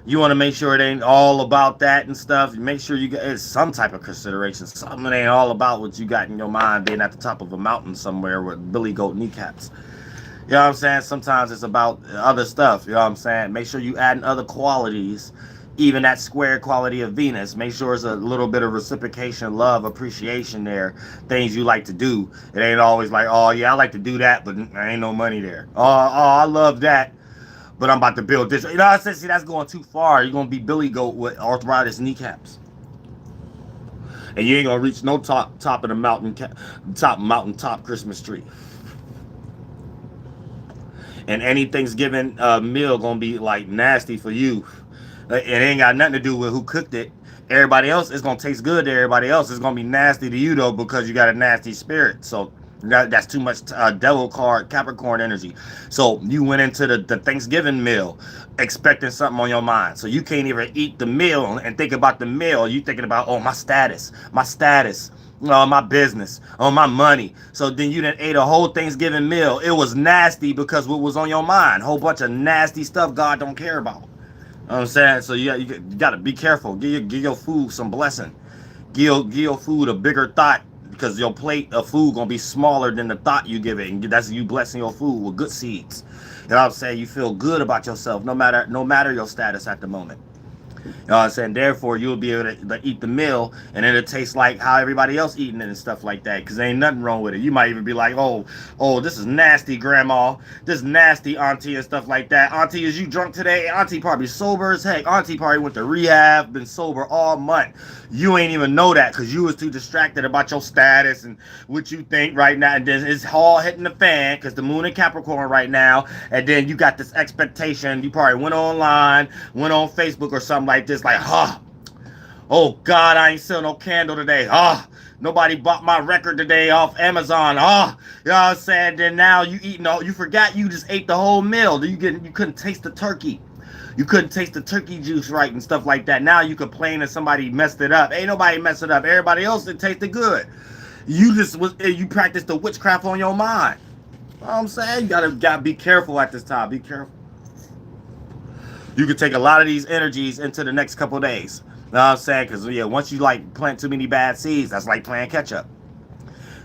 You want to make sure it ain't all about that and stuff. Make sure you get some type of consideration. Something ain't all about what you got in your mind being at the top of a mountain somewhere with billy goat kneecaps. You know what I'm saying? Sometimes it's about other stuff. You know what I'm saying? Make sure you add in other qualities, even that square quality of Venus. Make sure it's a little bit of reciprocation, love, appreciation there. Things you like to do. It ain't always like, oh, yeah, I like to do that, but there ain't no money there. Oh, I love that, but I'm about to build this. You know what I'm saying? See, that's going too far. You're going to be billy goat with arthritis kneecaps. And you ain't going to reach no top of the mountaintop Christmas tree. And any Thanksgiving meal gonna be like nasty for you. It ain't got nothing to do with who cooked it. Everybody else is gonna taste good to everybody else. It's gonna be nasty to you though, because you got a nasty spirit. So that's too much devil card Capricorn energy. So you went into the Thanksgiving meal expecting something on your mind. So you can't even eat the meal and think about the meal. You thinking about, oh, my status. My business, my money. So then you done ate a whole Thanksgiving meal. It was nasty because what was on your mind. Whole bunch of nasty stuff God don't care about. You know what I'm saying? So you got to be careful. Give your food some blessing. Give your food a bigger thought, because your plate of food going to be smaller than the thought you give it. And that's you blessing your food with good seeds. You know what I'm saying? You feel good about yourself no matter your status at the moment. You know what I'm saying? Therefore, you'll be able to eat the meal, and it'll taste like how everybody else eating it and stuff like that, because there ain't nothing wrong with it. You might even be like, oh, this is nasty, grandma. This is nasty, auntie, and stuff like that. Auntie, is you drunk today? Auntie probably sober as heck. Auntie probably went to rehab, been sober all month. You ain't even know that because you was too distracted about your status and what you think right now. And then it's all hitting the fan because the moon in Capricorn right now. And then you got this expectation. You probably went online, went on Facebook or something like this, like, oh God, I ain't selling no candle today. Nobody bought my record today off Amazon. You know what I'm saying? Then now you forgot you just ate the whole meal. You couldn't taste the turkey. You couldn't taste the turkey juice right and stuff like that. Now you complain that somebody messed it up. Ain't nobody messed it up. Everybody else it tasted good. You practiced the witchcraft on your mind. You know what I'm saying? You gotta be careful at this time. Be careful. You could take a lot of these energies into the next couple of days. You know what I'm saying? Because once you like plant too many bad seeds, that's like playing catch up.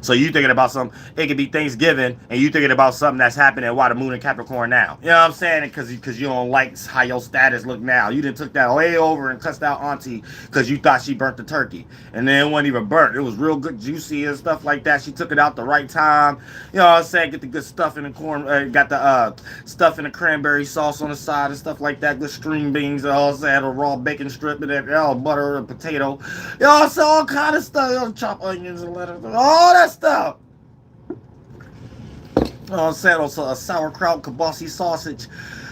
So you thinking about something, it could be Thanksgiving, and you thinking about something that's happening while the moon in Capricorn now. You know what I'm saying? Because you don't like how your status look now. You done took that way over and cussed out auntie because you thought she burnt the turkey. And then it wasn't even burnt. It was real good, juicy and stuff like that. She took it out the right time. You know what I'm saying? Get the good stuff in the corn, got the stuff in the cranberry sauce on the side and stuff like that. Good string beans, you know what I'm saying? A raw bacon strip and that, butter and potato. You know what I'm saying? All kind of stuff. Chop onions and lettuce. All that stuff. You know what I'm saying? Also a sauerkraut, kielbasa sausage.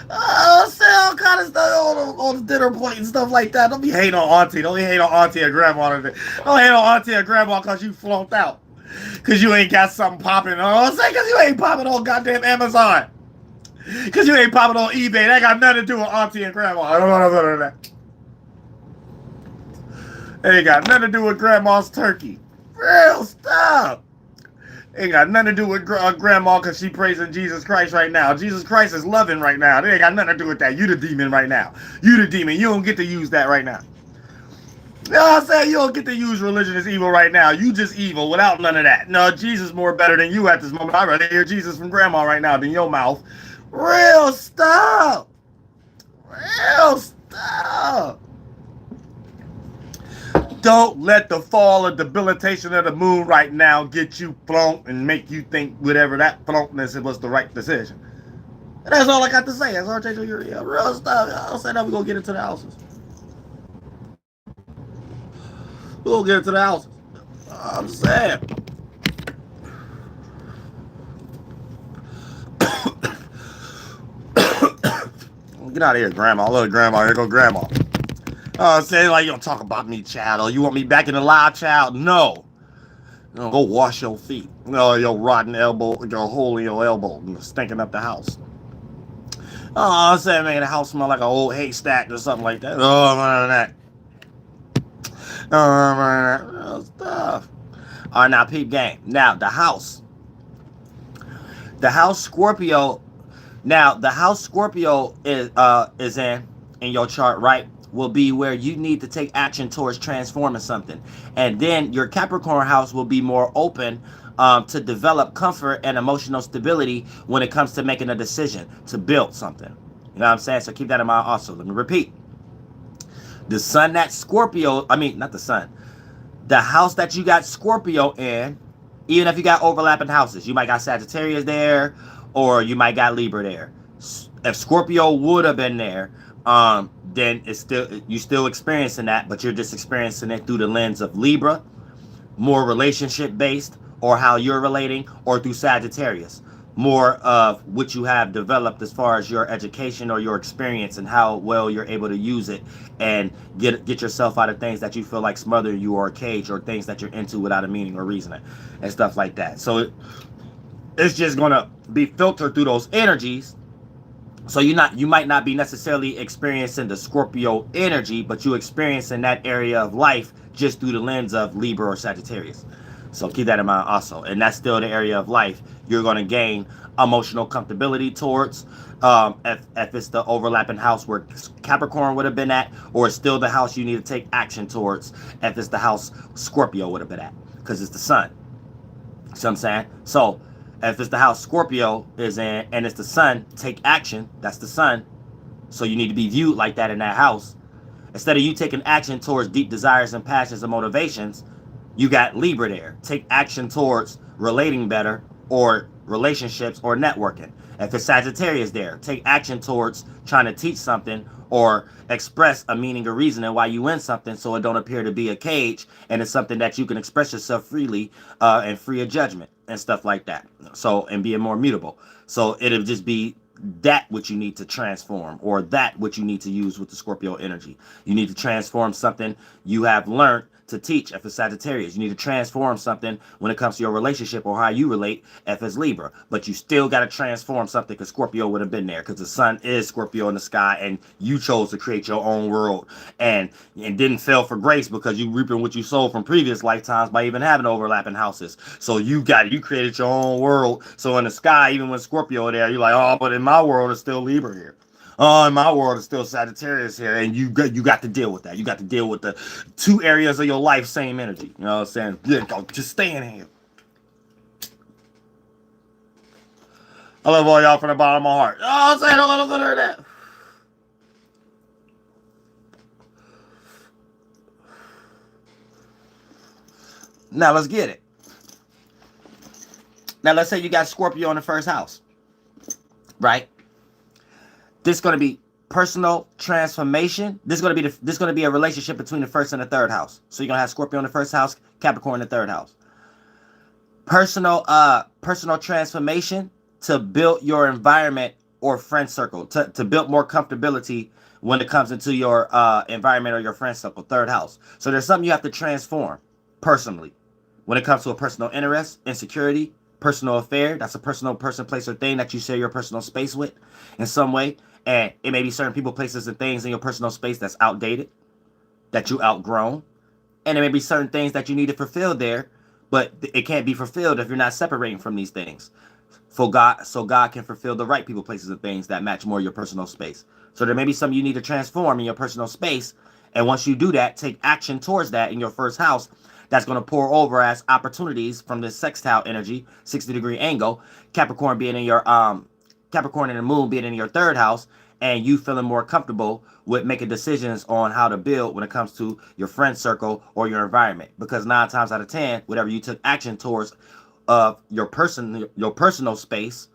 I'm saying all kind of stuff on the dinner plate and stuff like that. Don't be hating on auntie. Don't be hating on auntie or grandma today. Don't hate on auntie or grandma because you flunked out. Because you ain't got something popping. You know what I'm saying? Because you ain't popping on goddamn Amazon. Because you ain't popping on eBay. That got nothing to do with auntie and grandma. I don't know that. It ain't got nothing to do with grandma's turkey. Real stuff. Ain't got nothing to do with grandma because she praising Jesus Christ right now. Jesus Christ is loving right now. They ain't got nothing to do with that. You the demon right now. You the demon. You don't get to use that right now. You know what I'm saying? You don't get to use religion as evil right now. You just evil without none of that. No, Jesus more better than you at this moment. I'd rather hear Jesus from grandma right now than your mouth. Real stuff. Real stuff. stuff. Don't let the fall or debilitation of the moon right now get you flonked and make you think whatever that flunkedness was the right decision. And that's all I got to say. That's RJ Uriel. Real stuff. I'll say that we're going to get into the houses. We're going to get into the houses. I'm saying. Get out of here, Grandma. I love Grandma. Here go Grandma. Saying like, you don't talk about me, child. Or you want me back in the live, child? No. No, go wash your feet. No, your rotten elbow, your hole in your elbow, stinking up the house. I'm saying, man, the house smell like an old haystack or something like that. Oh, man, that. Oh, man, that stuff. All right, now, peep game. Now, the house Scorpio. Now, the house Scorpio is in your chart, right? Will be where you need to take action towards transforming something. And then your Capricorn house will be more open to develop comfort and emotional stability when it comes to making a decision to build something. You know what I'm saying? So keep that in mind also. Let me repeat. The sun that Scorpio, not the sun. The house that you got Scorpio in, even if you got overlapping houses, you might got Sagittarius there, or you might got Libra there. If Scorpio would have been there, then you're still experiencing that, but you're just experiencing it through the lens of Libra, more relationship based, or how you're relating, or through Sagittarius, more of what you have developed as far as your education or your experience and how well you're able to use it and get yourself out of things that you feel like smother you or a cage, or things that you're into without a meaning or reasoning and stuff like that. So it's just gonna be filtered through those energies. So you might not be necessarily experiencing the Scorpio energy, but you experiencing that area of life just through the lens of Libra or Sagittarius. So keep that in mind also. And that's still the area of life you're going to gain emotional comfortability towards. If it's the overlapping house where Capricorn would have been at, or it's still the house you need to take action towards if it's the house Scorpio would have been at, because it's the sun. See what I'm saying? So if it's the house Scorpio is in and it's the sun, take action. That's the sun. So you need to be viewed like that in that house. Instead of you taking action towards deep desires and passions and motivations, you got Libra there. Take action towards relating better, or relationships, or networking. If it's Sagittarius there, take action towards trying to teach something or express a meaning or reasoning why you in something, so it don't appear to be a cage and it's something that you can express yourself freely and free of judgment and stuff like that. So, and being more mutable. So it'll just be that what you need to transform, or that what you need to use with the Scorpio energy. You need to transform something you have learned to teach if it's Sagittarius. You need to transform something when it comes to your relationship or how you relate if it's Libra. But you still got to transform something, because Scorpio would have been there, because the sun is Scorpio in the sky, and you chose to create your own world and didn't fail for grace, because you reaping what you sowed from previous lifetimes by even having overlapping houses. So you created your own world. So in the sky, even when Scorpio there, you're like, oh, but in my world it's still Libra here. Oh, in my world it's still Sagittarius here, and you got to deal with that. You got to deal with the two areas of your life, same energy. You know what I'm saying? Yeah, just stay in here. I love all y'all from the bottom of my heart. Oh, I'm saying, don't go to that. Now let's get it. Now let's say you got Scorpio in the first house, right? This is going to be personal transformation. This is going to be a relationship between the first and the third house. So you're going to have Scorpio in the first house, Capricorn in the third house. Personal transformation to build your environment or friend circle, to build more comfortability when it comes into your environment or your friend circle, third house. So there's something you have to transform personally when it comes to a personal interest, insecurity, personal affair. That's a personal person, place, or thing that you share your personal space with in some way. And it may be certain people, places, and things in your personal space that's outdated, that you outgrown. And there may be certain things that you need to fulfill there, but it can't be fulfilled if you're not separating from these things. So God can fulfill the right people, places, and things that match more your personal space. So there may be something you need to transform in your personal space. And once you do that, take action towards that in your first house. That's going to pour over as opportunities from this sextile energy, 60-degree angle. Capricorn being in your Capricorn and the moon being in your third house, and you feeling more comfortable with making decisions on how to build when it comes to your friend circle or your environment. Because 9 times out of 10, whatever you took action towards your personal space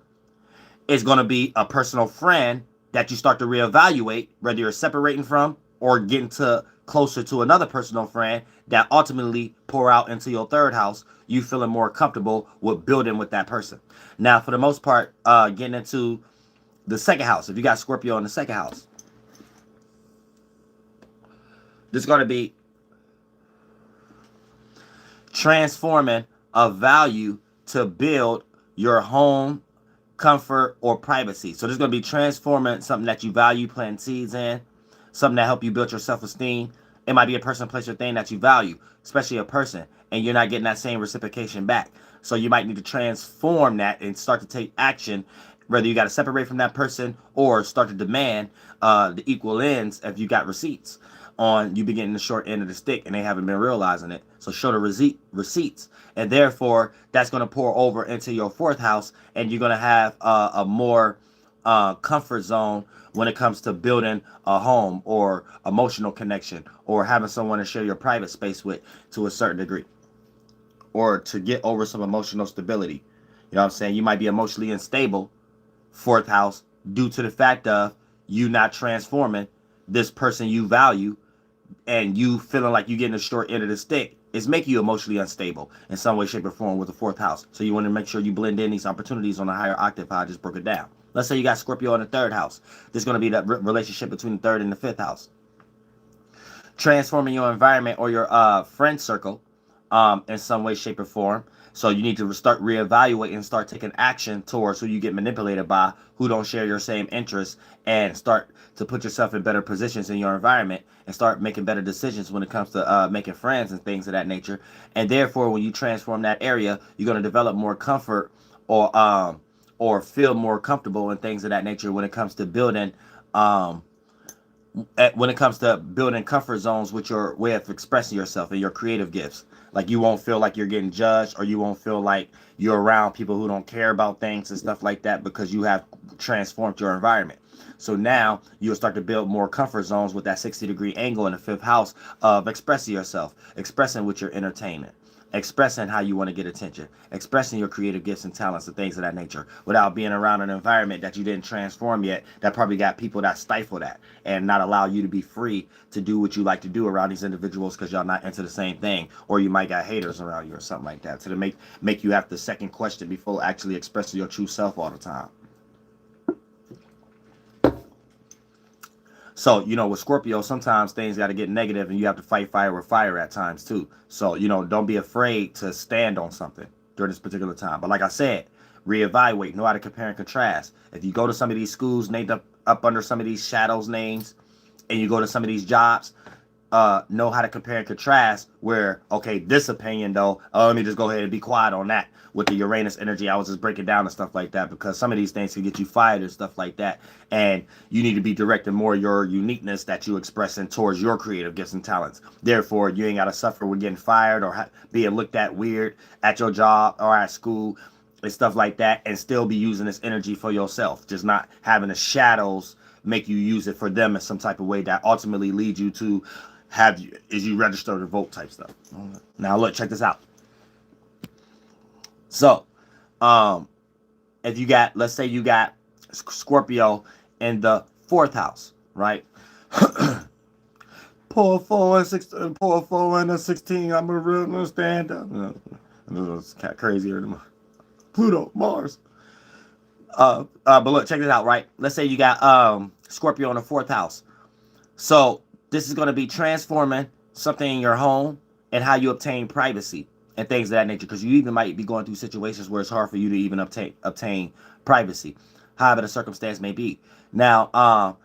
is going to be a personal friend that you start to reevaluate, whether you're separating from or getting to closer to another personal friend that ultimately pour out into your third house, you feeling more comfortable with building with that person. Now, for the most part, getting into the second house, if you got Scorpio in the second house, this is going to be transforming a value to build your home, comfort, or privacy. So this is going to be transforming something that you value, planting seeds in, something that help you build your self-esteem. It might be a person, place, or thing that you value, especially a person, and you're not getting that same reciprocation back. So you might need to transform that and start to take action, whether you got to separate from that person or start to demand the equal ends if you got receipts on you be getting the short end of the stick and they haven't been realizing it. So show the receipts. And therefore, that's going to pour over into your fourth house, and you're going to have a more comfort zone when it comes to building a home or emotional connection or having someone to share your private space with to a certain degree, or to get over some emotional stability. You know what I'm saying? You might be emotionally unstable, fourth house, due to the fact of you not transforming this person you value, and you feeling like you're getting the short end of the stick is making you emotionally unstable in some way, shape, or form with the fourth house. So you want to make sure you blend in these opportunities on a higher octave, how I just broke it down. Let's say you got Scorpio in the third house. There's going to be that relationship between the third and the fifth house. Transforming your environment or your friend circle in some way, shape, or form. So you need to start reevaluating and start taking action towards who you get manipulated by, who don't share your same interests, and start to put yourself in better positions in your environment and start making better decisions when it comes to making friends and things of that nature. And therefore, when you transform that area, you're going to develop more comfort or feel more comfortable and things of that nature when it comes to building comfort zones with your way of expressing yourself and your creative gifts. Like you won't feel like you're getting judged, or you won't feel like you're around people who don't care about things and stuff like that, because you have transformed your environment. So now you'll start to build more comfort zones with that 60-degree angle in the fifth house of expressing yourself, expressing what you're entertainment, expressing how you want to get attention, expressing your creative gifts and talents and things of that nature, without being around an environment that you didn't transform yet, that probably got people that stifle that and not allow you to be free to do what you like to do around these individuals, because y'all not into the same thing, or you might got haters around you or something like that, so to make you have to second question before actually expressing your true self all the time. So, you know, with Scorpio, sometimes things got to get negative and you have to fight fire with fire at times too. So, you know, don't be afraid to stand on something during this particular time. But like I said, reevaluate, know how to compare and contrast. If you go to some of these schools named up under some of these shadows names, and you go to some of these jobs, know how to compare and contrast where, okay, this opinion though, let me just go ahead and be quiet on that. With the Uranus energy, I was just breaking down and stuff like that, because some of these things can get you fired and stuff like that, and you need to be directing more your uniqueness that you expressing towards your creative gifts and talents. Therefore, you ain't got to suffer with getting fired or being looked at weird at your job or at school and stuff like that, and still be using this energy for yourself, just not having the shadows make you use it for them in some type of way that ultimately leads you to you register to vote type stuff. Now look, check this out. So, if you got, let's say you got Scorpio in the fourth house, right? Pull 4 and 16, pull 4 and a 16. I'm a real stand up. It's kind of crazier than Pluto, Mars. But look, check this out, right? Let's say you got Scorpio in the fourth house. So this is going to be transforming something in your home and how you obtain privacy and things of that nature, because you even might be going through situations where it's hard for you to even obtain privacy, however the circumstance may be. Now,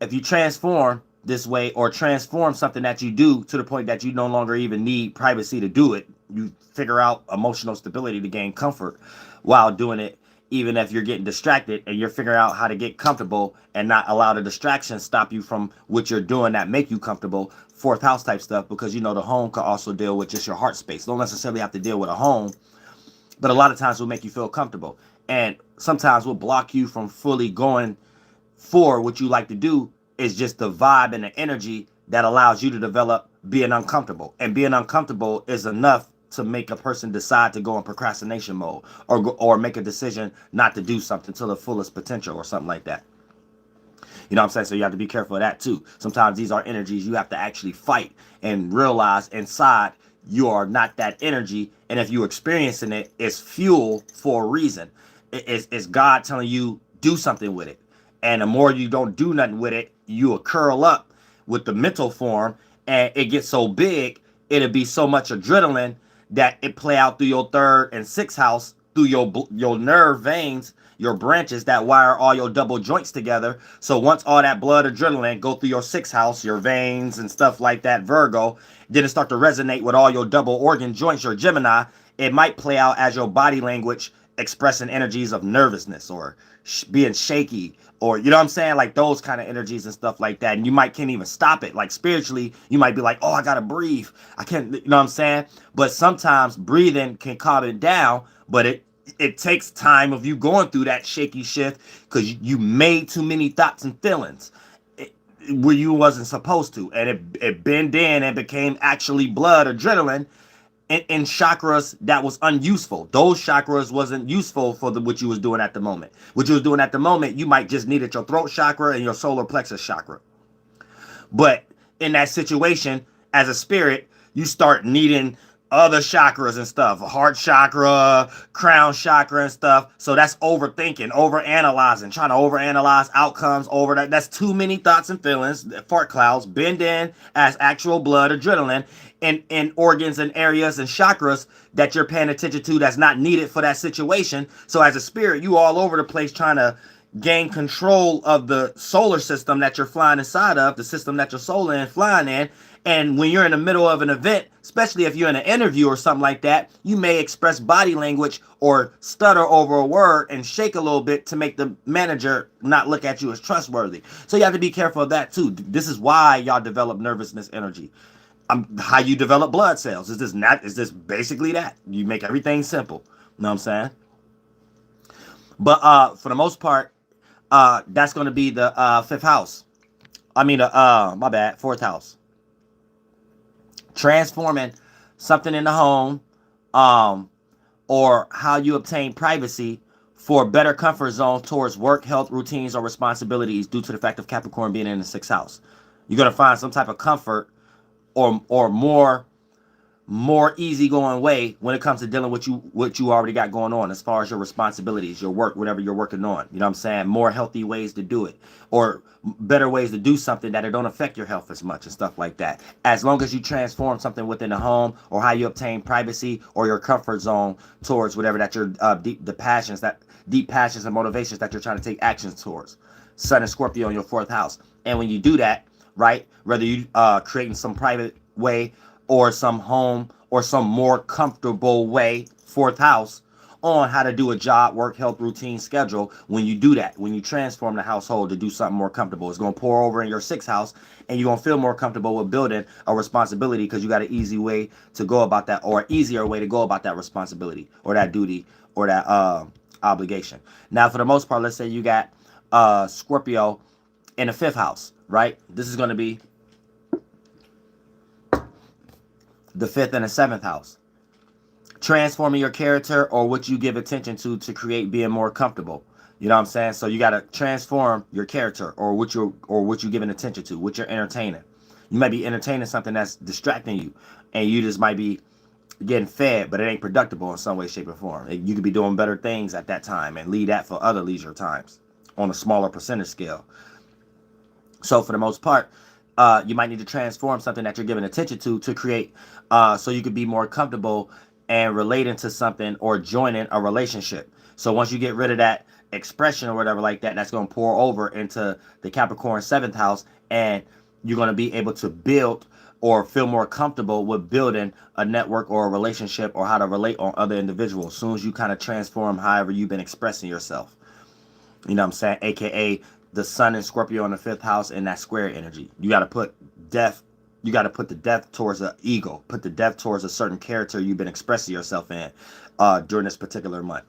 if you transform this way, or transform something that you do to the point that you no longer even need privacy to do it, you figure out emotional stability to gain comfort while doing it, even if you're getting distracted, and you're figuring out how to get comfortable and not allow the distractions stop you from what you're doing that make you comfortable, fourth house type stuff, because you know the home could also deal with just your heart space. Don't necessarily have to deal with a home, but a lot of times will make you feel comfortable, and sometimes will block you from fully going for what you like to do is just the vibe and the energy that allows you to develop being uncomfortable. And being uncomfortable is enough to make a person decide to go in procrastination mode, or make a decision not to do something to the fullest potential or something like that. You know what I'm saying? So you have to be careful of that too. Sometimes these are energies you have to actually fight and realize inside you are not that energy. And if you're experiencing it, it's fuel for a reason. It's God telling you do something with it. And the more you don't do nothing with it, you will curl up with the mental form, and it gets so big, it'll be so much adrenaline that it play out through your third and sixth house, through your nerve veins, your branches that wire all your double joints together. So once all that blood adrenaline go through your sixth house, your veins and stuff like that, Virgo, then it start to resonate with all your double organ joints, your Gemini. It might play out as your body language expressing energies of nervousness or being shaky, or you know what I'm saying, like those kind of energies and stuff like that. And you can't even stop it. Like spiritually, you might be like, oh, I gotta breathe, I can't, you know what I'm saying? But sometimes breathing can calm it down, but it takes time of you going through that shaky shift because you made too many thoughts and feelings where you wasn't supposed to, and it bent in and became actually blood adrenaline in chakras that was unuseful. Those chakras wasn't useful for what you was doing at the moment. What you was doing at the moment, you might just needed your throat chakra and your solar plexus chakra. But in that situation, as a spirit, you start needing other chakras and stuff, heart chakra, crown chakra and stuff. So that's overthinking, overanalyzing, trying to overanalyze outcomes over that. That's too many thoughts and feelings, fart clouds, bend in as actual blood, adrenaline, in organs and areas and chakras that you're paying attention to that's not needed for that situation. So as a spirit, you all over the place trying to gain control of the solar system that you're flying inside of, the system that you're solar in, flying in. And when you're in the middle of an event, especially if you're in an interview or something like that, you may express body language or stutter over a word and shake a little bit to make the manager not look at you as trustworthy. So you have to be careful of that too. This is why y'all develop nervousness energy. How you develop blood cells. Is this basically that? You make everything simple. You know what I'm saying? But for the most part, that's going to be the fifth house. I mean, my bad, fourth house. Transforming something in the home, or how you obtain privacy for a better comfort zone towards work, health, routines, or responsibilities due to the fact of Capricorn being in the sixth house. You're going to find some type of comfort or more easygoing way when it comes to dealing with what you already got going on as far as your responsibilities, your work, whatever you're working on. You know what I'm saying? More healthy ways to do it, or better ways to do something that it don't affect your health as much and stuff like that. As long as you transform something within the home, or how you obtain privacy or your comfort zone towards whatever that your deep passions and motivations that you're trying to take actions towards. Sun and Scorpio in your fourth house. And when you do that, right, whether you creating some private way or some home or some more comfortable way, fourth house, on how to do a job, work, health, routine, schedule. When you do that, when you transform the household to do something more comfortable, it's going to pour over in your sixth house, and you're going to feel more comfortable with building a responsibility because you got an easy way to go about that, or an easier way to go about that responsibility or that duty or that obligation. Now, for the most part, let's say you got Scorpio in the fifth house, right? This is going to be the fifth and the seventh house. Transforming your character or what you give attention to create being more comfortable. You know what I'm saying? So you got to transform your character or what you're giving attention to, what you're entertaining. You might be entertaining something that's distracting you, and you just might be getting fed, but it ain't productive in some way, shape, or form. You could be doing better things at that time and leave that for other leisure times on a smaller percentage scale. So for the most part, you might need to transform something that you're giving attention to create so you could be more comfortable and relating to something or joining a relationship. So once you get rid of that expression or whatever like that, that's going to pour over into the Capricorn seventh house, and you're going to be able to build or feel more comfortable with building a network or a relationship or how to relate on other individuals. As soon as you kind of transform however you've been expressing yourself. You know what I'm saying? AKA the Sun and Scorpio in the fifth house and that square energy. You got to put death. You got to put the death towards the ego. Put the death towards a certain character you've been expressing yourself in during this particular month,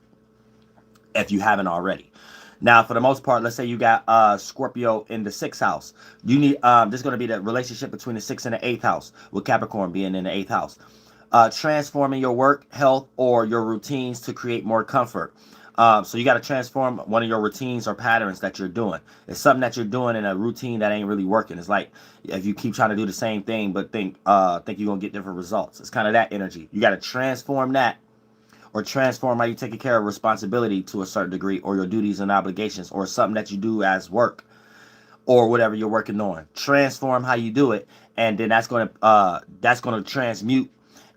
if you haven't already. Now, for the most part, let's say you got Scorpio in the 6th house. You need this is going to be the relationship between the 6th and the 8th house, with Capricorn being in the 8th house. Transforming your work, health, or your routines to create more comfort. So you got to transform one of your routines or patterns that you're doing. It's something that you're doing in a routine that ain't really working. It's like if you keep trying to do the same thing but think you're gonna get different results. It's kind of that energy. You got to transform that, or transform how you take care of responsibility to a certain degree, or your duties and obligations, or something that you do as work, or whatever you're working on. Transform how you do it, and then that's gonna transmute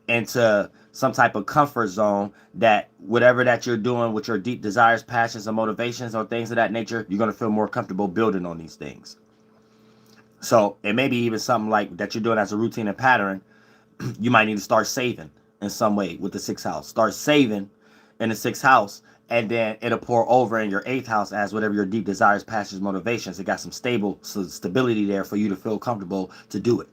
into some type of comfort zone, that whatever that you're doing with your deep desires, passions, and motivations, or things of that nature, you're gonna feel more comfortable building on these things. So it may be even something like that you're doing as a routine and pattern. You might need to start saving in some way with the 6th house. Start saving in the 6th house, and then it'll pour over in your 8th house as whatever your deep desires, passions, motivations. It got some stability there for you to feel comfortable to do it.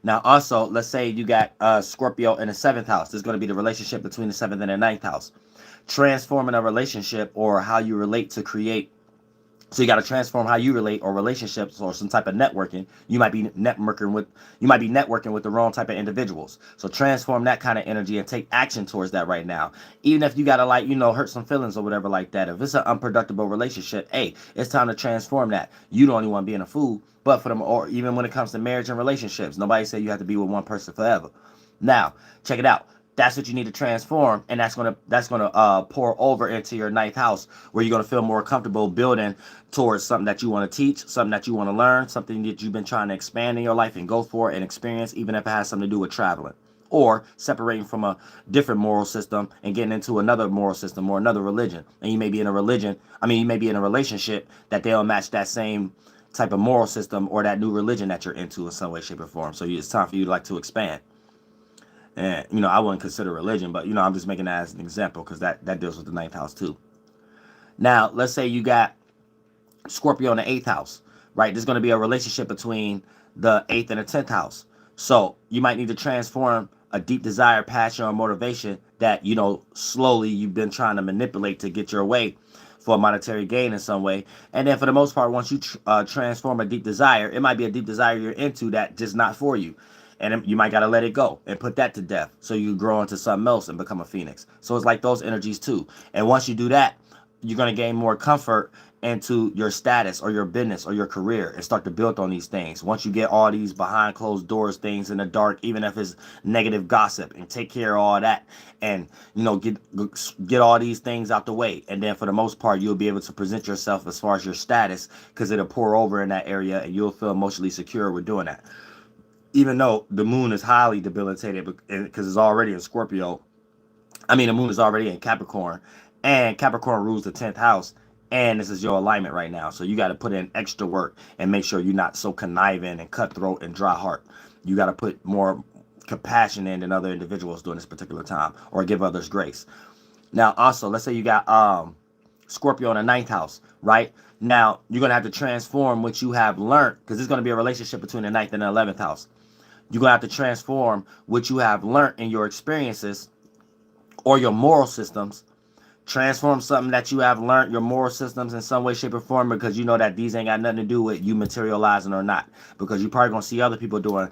Now, also, let's say you got Scorpio in the 7th house. This is going to be the relationship between the 7th and the 9th house. Transforming a relationship or how you relate to create. So you got to transform how you relate, or relationships, or some type of networking. You might be networking with the wrong type of individuals. So transform that kind of energy and take action towards that right now. Even if you got to hurt some feelings or whatever like that. If it's an unproductive relationship, hey, it's time to transform that. You don't only want to be in a fool, but for them, or even when it comes to marriage and relationships, nobody said you have to be with one person forever. Now, check it out. That's what you need to transform, and that's gonna pour over into your 9th house, where you're gonna feel more comfortable building towards something that you want to teach, something that you want to learn, something that you've been trying to expand in your life and go for and experience, even if it has something to do with traveling, or separating from a different moral system and getting into another moral system or another religion. And you may be in a relationship that they don't match that same type of moral system or that new religion that you're into in some way, shape, or form. So it's time for you to expand. And, I wouldn't consider religion, but, I'm just making that as an example, because that deals with the 9th house too. Now, let's say you got Scorpio in the 8th house, right? There's going to be a relationship between the 8th and the 10th house. So you might need to transform a deep desire, passion, or motivation that, slowly you've been trying to manipulate to get your way for a monetary gain in some way. And then for the most part, once you transform a deep desire, it might be a deep desire you're into that just not for you. And you might got to let it go and put that to death, so you grow into something else and become a phoenix. So it's like those energies too. And once you do that, you're going to gain more comfort into your status or your business or your career, and start to build on these things. Once you get all these behind closed doors things in the dark, even if it's negative gossip, and take care of all that, and get all these things out the way, and then for the most part you'll be able to present yourself as far as your status, because it'll pour over in that area, and you'll feel emotionally secure with doing that. Even though the moon is highly debilitated because it's already in Scorpio. The moon is already in Capricorn, and Capricorn rules the 10th house, and this is your alignment right now. So you got to put in extra work and make sure you're not so conniving and cutthroat and dry heart. You got to put more compassion in than other individuals during this particular time, or give others grace. Now, also, let's say you got Scorpio in the 9th house, right? Now, you're going to have to transform what you have learned, because there's going to be a relationship between the 9th and the 11th house. You're going to have to transform what you have learned in your experiences or your moral systems. Transform something that you have learned, your moral systems, in some way, shape, or form, because you know that these ain't got nothing to do with you materializing or not. Because you're probably going to see other people doing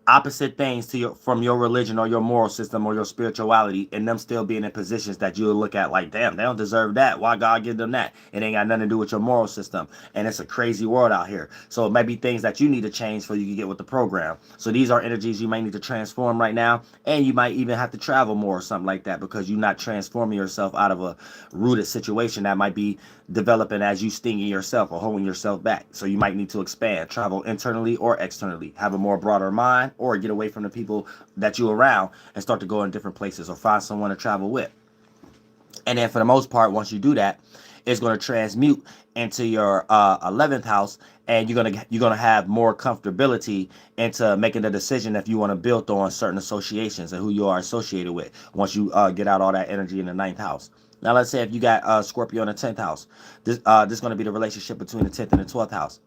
opposite things from your religion or your moral system or your spirituality, and them still being in positions that you'll look at like, damn, they don't deserve that. Why God give them that? It ain't got nothing to do with your moral system. And it's a crazy world out here. So it might be things that you need to change so you can get with the program. So these are energies you might need to transform right now, and you might even have to travel more or something like that, because you're not transforming yourself out of a rooted situation that might be developing as you stinging yourself or holding yourself back. So you might need to expand, travel internally or externally, have a more broader mind, or get away from the people that you're around and start to go in different places, or find someone to travel with. And then for the most part, once you do that, it's going to transmute into your 11th house, and you're gonna have more comfortability into making the decision if you want to build on certain associations and who you are associated with, once you get out all that energy in the 9th house. Now, let's say if you got Scorpio in the 10th house, this is going to be the relationship between the 10th and the 12th house.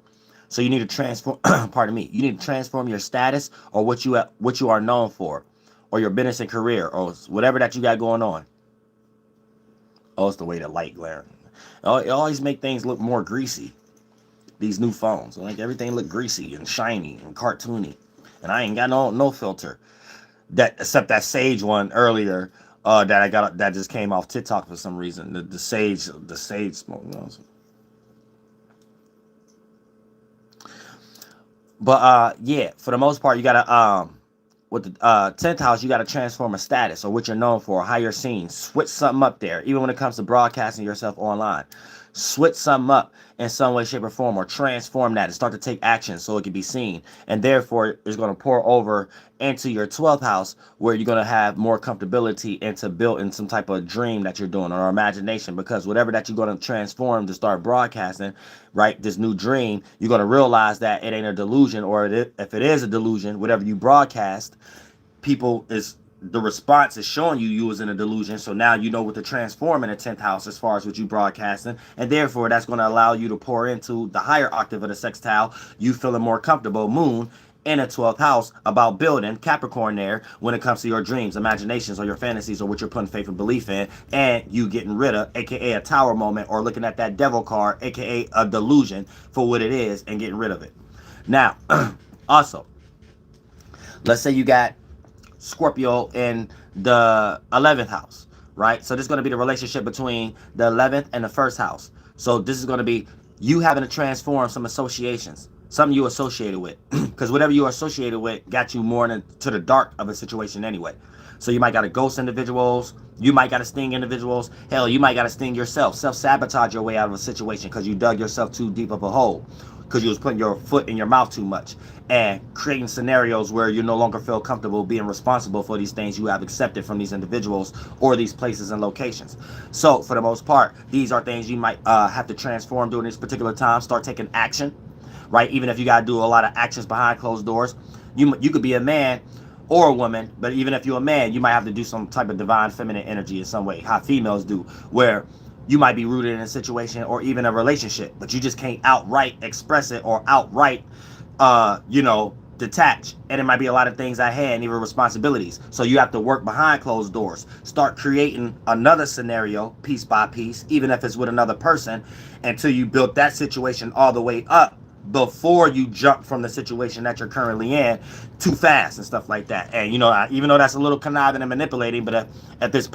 So you need to transform, pardon me, you need to transform your status, or what you are known for, or your business and career, or whatever that you got going on. Oh, it's the way the light glaring. It always make things look more greasy. These new phones, like everything look greasy and shiny and cartoony, and I ain't got no filter. That except that sage one earlier, that I got that just came off TikTok for some reason. The sage smoke. You know. But yeah, for the most part, you gotta with the 10th house, you gotta transform a status or what you're known for, how you're seen. Switch something up there, even when it comes to broadcasting yourself online. Switch something up in some way, shape, or form, or transform that and start to take action so it can be seen. And therefore, it's going to pour over into your 12th house, where you're going to have more comfortability into building some type of dream that you're doing or imagination, because whatever that you're going to transform to start broadcasting, right, this new dream, you're going to realize that it ain't a delusion, or if it is a delusion, whatever you broadcast, the response is showing you was in a delusion. So now you know what to transform in the 10th house as far as what you broadcasting, and therefore that's going to allow you to pour into the higher octave of the sextile, you feeling more comfortable, moon in a 12th house, about building Capricorn there when it comes to your dreams, imaginations, or your fantasies, or what you're putting faith and belief in, and you getting rid of, aka a tower moment, or looking at that devil card, aka a delusion, for what it is, and getting rid of it. Now also, let's say you got Scorpio in the 11th house, right? So this is going to be the relationship between the 11th and the first house. So this is going to be you having to transform some associations, something you associated with, because whatever you are associated with got you more into the dark of a situation anyway. So you might got to ghost individuals, you might got to sting individuals, hell, you might got to sting yourself, self-sabotage your way out of a situation because you dug yourself too deep of a hole, because you was putting your foot in your mouth too much and creating scenarios where you no longer feel comfortable being responsible for these things you have accepted from these individuals or these places and locations. So for the most part, these are things you might have to transform during this particular time. Start taking action, right? Even if you got to do a lot of actions behind closed doors. You could be a man or a woman, but even if you're a man, you might have to do some type of divine feminine energy in some way, how females do, where you might be rooted in a situation or even a relationship, but you just can't outright express it or outright, detach. And it might be a lot of things at hand, even responsibilities. So you have to work behind closed doors. Start creating another scenario piece by piece, even if it's with another person, until you build that situation all the way up before you jump from the situation that you're currently in too fast and stuff like that. And even though that's a little conniving and manipulating, but if it's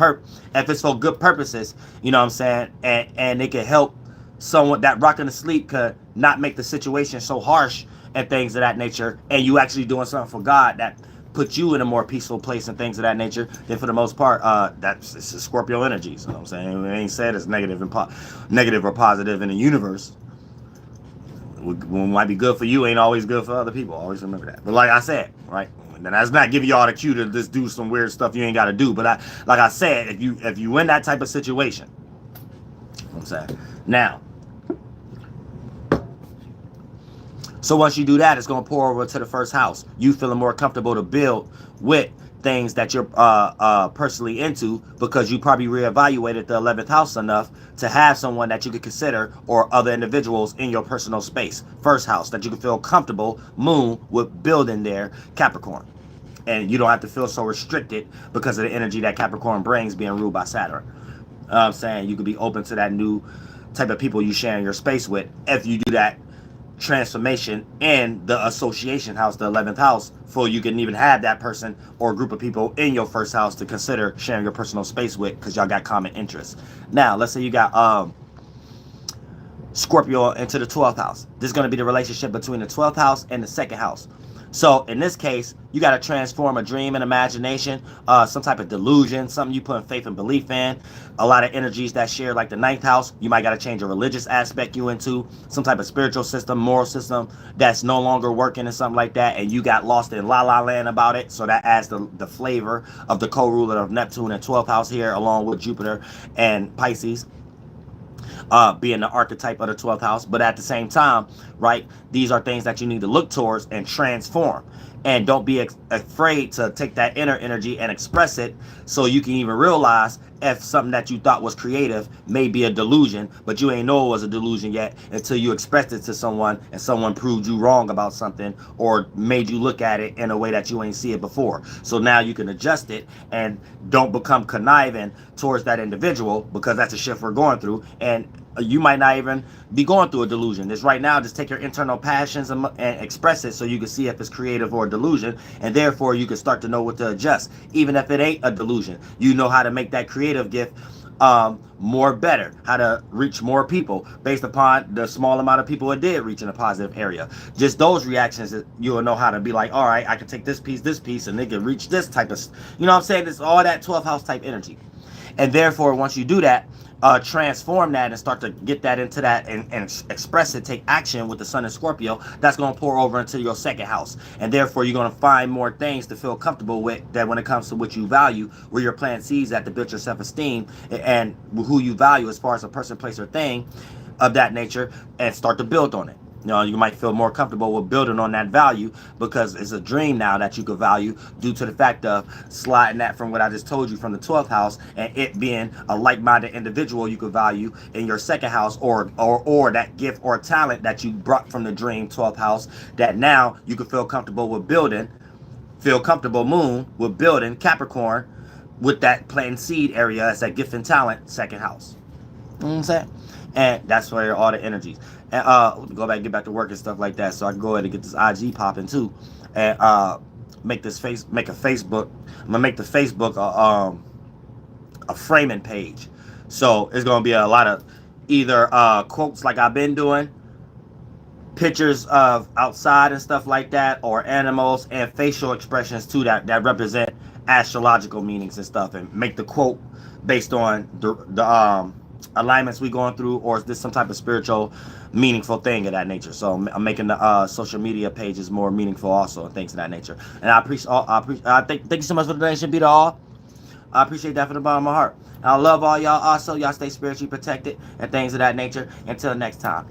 for good purposes, you know what I'm saying, and it can help someone, that rocking to sleep could not make the situation so harsh and things of that nature, and you actually doing something for God that put you in a more peaceful place and things of that nature, then for the most part, it's Scorpio energies. You know what I'm saying? It ain't said it's negative or positive in the universe. What might be good for you ain't always good for other people. Always remember that. But like I said, right, and that's not giving y'all the cue to just do some weird stuff you ain't got to do. But like I said, if you in that type of situation, you know what I'm saying, now, so once you do that, it's going to pour over to the first house. You feeling more comfortable to build with things that you're personally into, because you probably reevaluated the 11th house enough to have someone that you could consider, or other individuals in your personal space, first house, that you can feel comfortable, moon, with building there, Capricorn. And you don't have to feel so restricted because of the energy that Capricorn brings, being ruled by Saturn. I'm saying you could be open to that new type of people you sharing your space with if you do that transformation in the association house, the 11th house, for you can even have that person or group of people in your first house to consider sharing your personal space with, because y'all got common interests. Now let's say you got Scorpio into the 12th house. This is going to be the relationship between the 12th house and the second house. So in this case, you got to transform a dream and imagination, some type of delusion, something you put faith and belief in. A lot of energies that share, like the 9th house, you might got to change a religious aspect you into, some type of spiritual system, moral system that's no longer working and something like that, and you got lost in la la land about it. So that adds the flavor of the co-ruler of Neptune and 12th house here, along with Jupiter and Pisces. Being the archetype of the 12th house. But at the same time, right, these are things that you need to look towards and transform. And don't be afraid to take that inner energy and express it, so you can even realize if something that you thought was creative may be a delusion, but you ain't know it was a delusion yet until you expressed it to someone and someone proved you wrong about something, or made you look at it in a way that you ain't see it before. So now you can adjust it and don't become conniving towards that individual, because that's a shift we're going through. And you might not even be going through a delusion. This right now, just take your internal passions and express it so you can see if it's creative or a delusion, and therefore you can start to know what to adjust. Even if it ain't a delusion, you know how to make that creative gift more better, how to reach more people based upon the small amount of people it did reach in a positive area. Just those reactions, you'll know how to be like, all right, I can take this piece, and they can reach this type of, you know what I'm saying? It's all that 12th house type energy. And therefore, once you do that, transform that and start to get that into that and express it, take action with the sun in Scorpio, that's going to pour over into your second house. And therefore, you're going to find more things to feel comfortable with that when it comes to what you value, where you're planting seeds at to build your self-esteem and who you value as far as a person, place, or thing of that nature, and start to build on it. You know, you might feel more comfortable with building on that value because it's a dream now that you could value due to the fact of sliding that from what I just told you from the 12th house and it being a like-minded individual you could value in your second house or that gift or talent that you brought from the dream 12th house that now you could feel comfortable with building, feel comfortable moon with building Capricorn with that planting seed area as that gift and talent second house. You know what I'm saying? And that's where all the energies. And go back, get back to work and stuff like that. So I can go ahead and get this IG popping too, and make a Facebook. I'm gonna make the Facebook a framing page. So it's gonna be a lot of either quotes like I've been doing, pictures of outside and stuff like that, or animals and facial expressions too that represent astrological meanings and stuff, and make the quote based on the alignments we going through, or is this some type of spiritual meaningful thing of that nature. So I'm making the social media pages more meaningful also, and things of that nature. And I thank you so much for the donation, be to all. I appreciate that from the bottom of my heart. And I love all y'all. Also, y'all stay spiritually protected and things of that nature. Until next time.